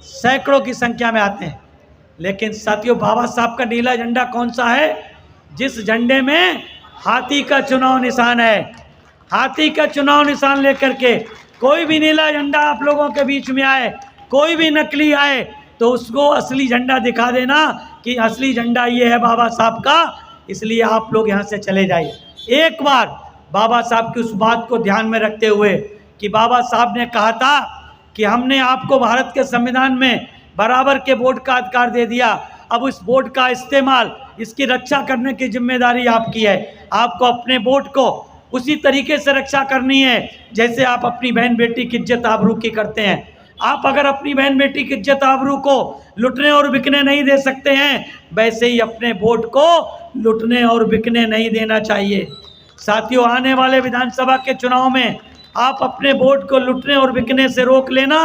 Speaker 1: सैकड़ों की संख्या में आते हैं। लेकिन साथियों बाबा साहब का नीला झंडा कौन सा है? जिस झंडे में हाथी का चुनाव निशान है। हाथी का चुनाव निशान लेकर के कोई भी नीला झंडा आप लोगों के बीच में आए, कोई भी नकली आए, तो उसको असली झंडा दिखा देना कि असली झंडा ये है बाबा साहब का, इसलिए आप लोग यहाँ से चले जाइए। एक बार बाबा साहब की उस बात को ध्यान में रखते हुए कि बाबा साहब ने कहा था कि हमने आपको भारत के संविधान में बराबर के वोट का अधिकार दे दिया, अब उस वोट का इस्तेमाल, इसकी रक्षा करने की जिम्मेदारी आपकी है। आपको अपने वोट को उसी तरीके से रक्षा करनी है जैसे आप अपनी बहन बेटी की इज्जत आबरू की करते हैं। आप अगर अपनी बहन बेटी की इज्जत आबरू को लुटने और बिकने नहीं दे सकते हैं, वैसे ही अपने वोट को लुटने और बिकने नहीं देना चाहिए। साथियों, आने वाले विधानसभा के चुनाव में आप अपने वोट को लुटने और बिकने से रोक लेना।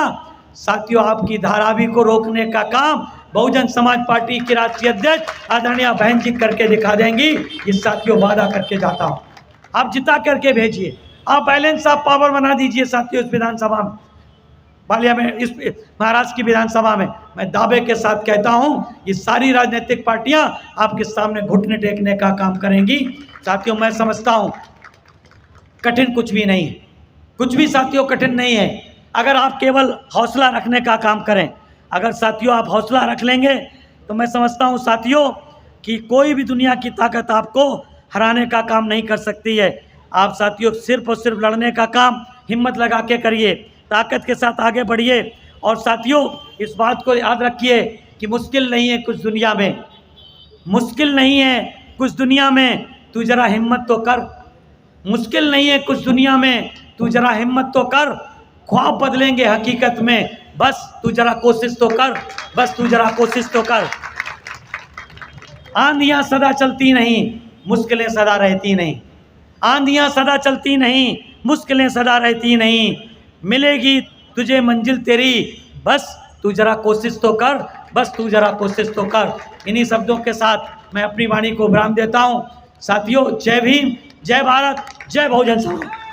Speaker 1: साथियों, आपकी धारावी को रोकने का काम बहुजन समाज पार्टी की राष्ट्रीय अध्यक्ष आदरणीय बहन जी करके दिखा देंगी। इस साथियों वादा करके जाता हूँ, आप जिता करके भेजिए, आप बैलेंस ऑफ पावर बना दीजिए। साथियों, इस विधानसभा में, बालिया में, इस महाराष्ट्र की विधानसभा में मैं दावे के साथ कहता हूँ ये सारी राजनीतिक पार्टियाँ आपके सामने घुटने टेकने का काम करेंगी। साथियों, मैं समझता हूँ कठिन कुछ भी नहीं है, कुछ भी साथियों कठिन नहीं है, अगर आप केवल हौसला रखने का काम करें। अगर साथियों आप हौसला रख लेंगे तो मैं समझता हूँ साथियों कि कोई भी दुनिया की ताकत आपको हराने का काम नहीं कर सकती है। आप साथियों सिर्फ और सिर्फ लड़ने का काम हिम्मत लगा के करिए, ताकत के साथ आगे बढ़िए। और साथियों इस बात को याद रखिए कि मुश्किल नहीं है कुछ दुनिया में, मुश्किल नहीं है कुछ दुनिया में, तू जरा हिम्मत तो कर। मुश्किल नहीं है कुछ दुनिया में, तू जरा हिम्मत तो कर। ख्वाब बदलेंगे हकीकत में, बस तू जरा कोशिश तो कर, बस तू जरा कोशिश तो कर। आंधियां सदा चलती नहीं, मुश्किलें सदा रहती नहीं। आंधियां सदा चलती नहीं, मुश्किलें सदा रहती नहीं। मिलेगी तुझे मंजिल तेरी, बस तू जरा कोशिश तो कर, बस तू जरा कोशिश तो कर। इन्हीं शब्दों के साथ मैं अपनी वाणी को विराम देता हूँ। साथियों, जय भीम, जय भारत, जय बहुजन समाज।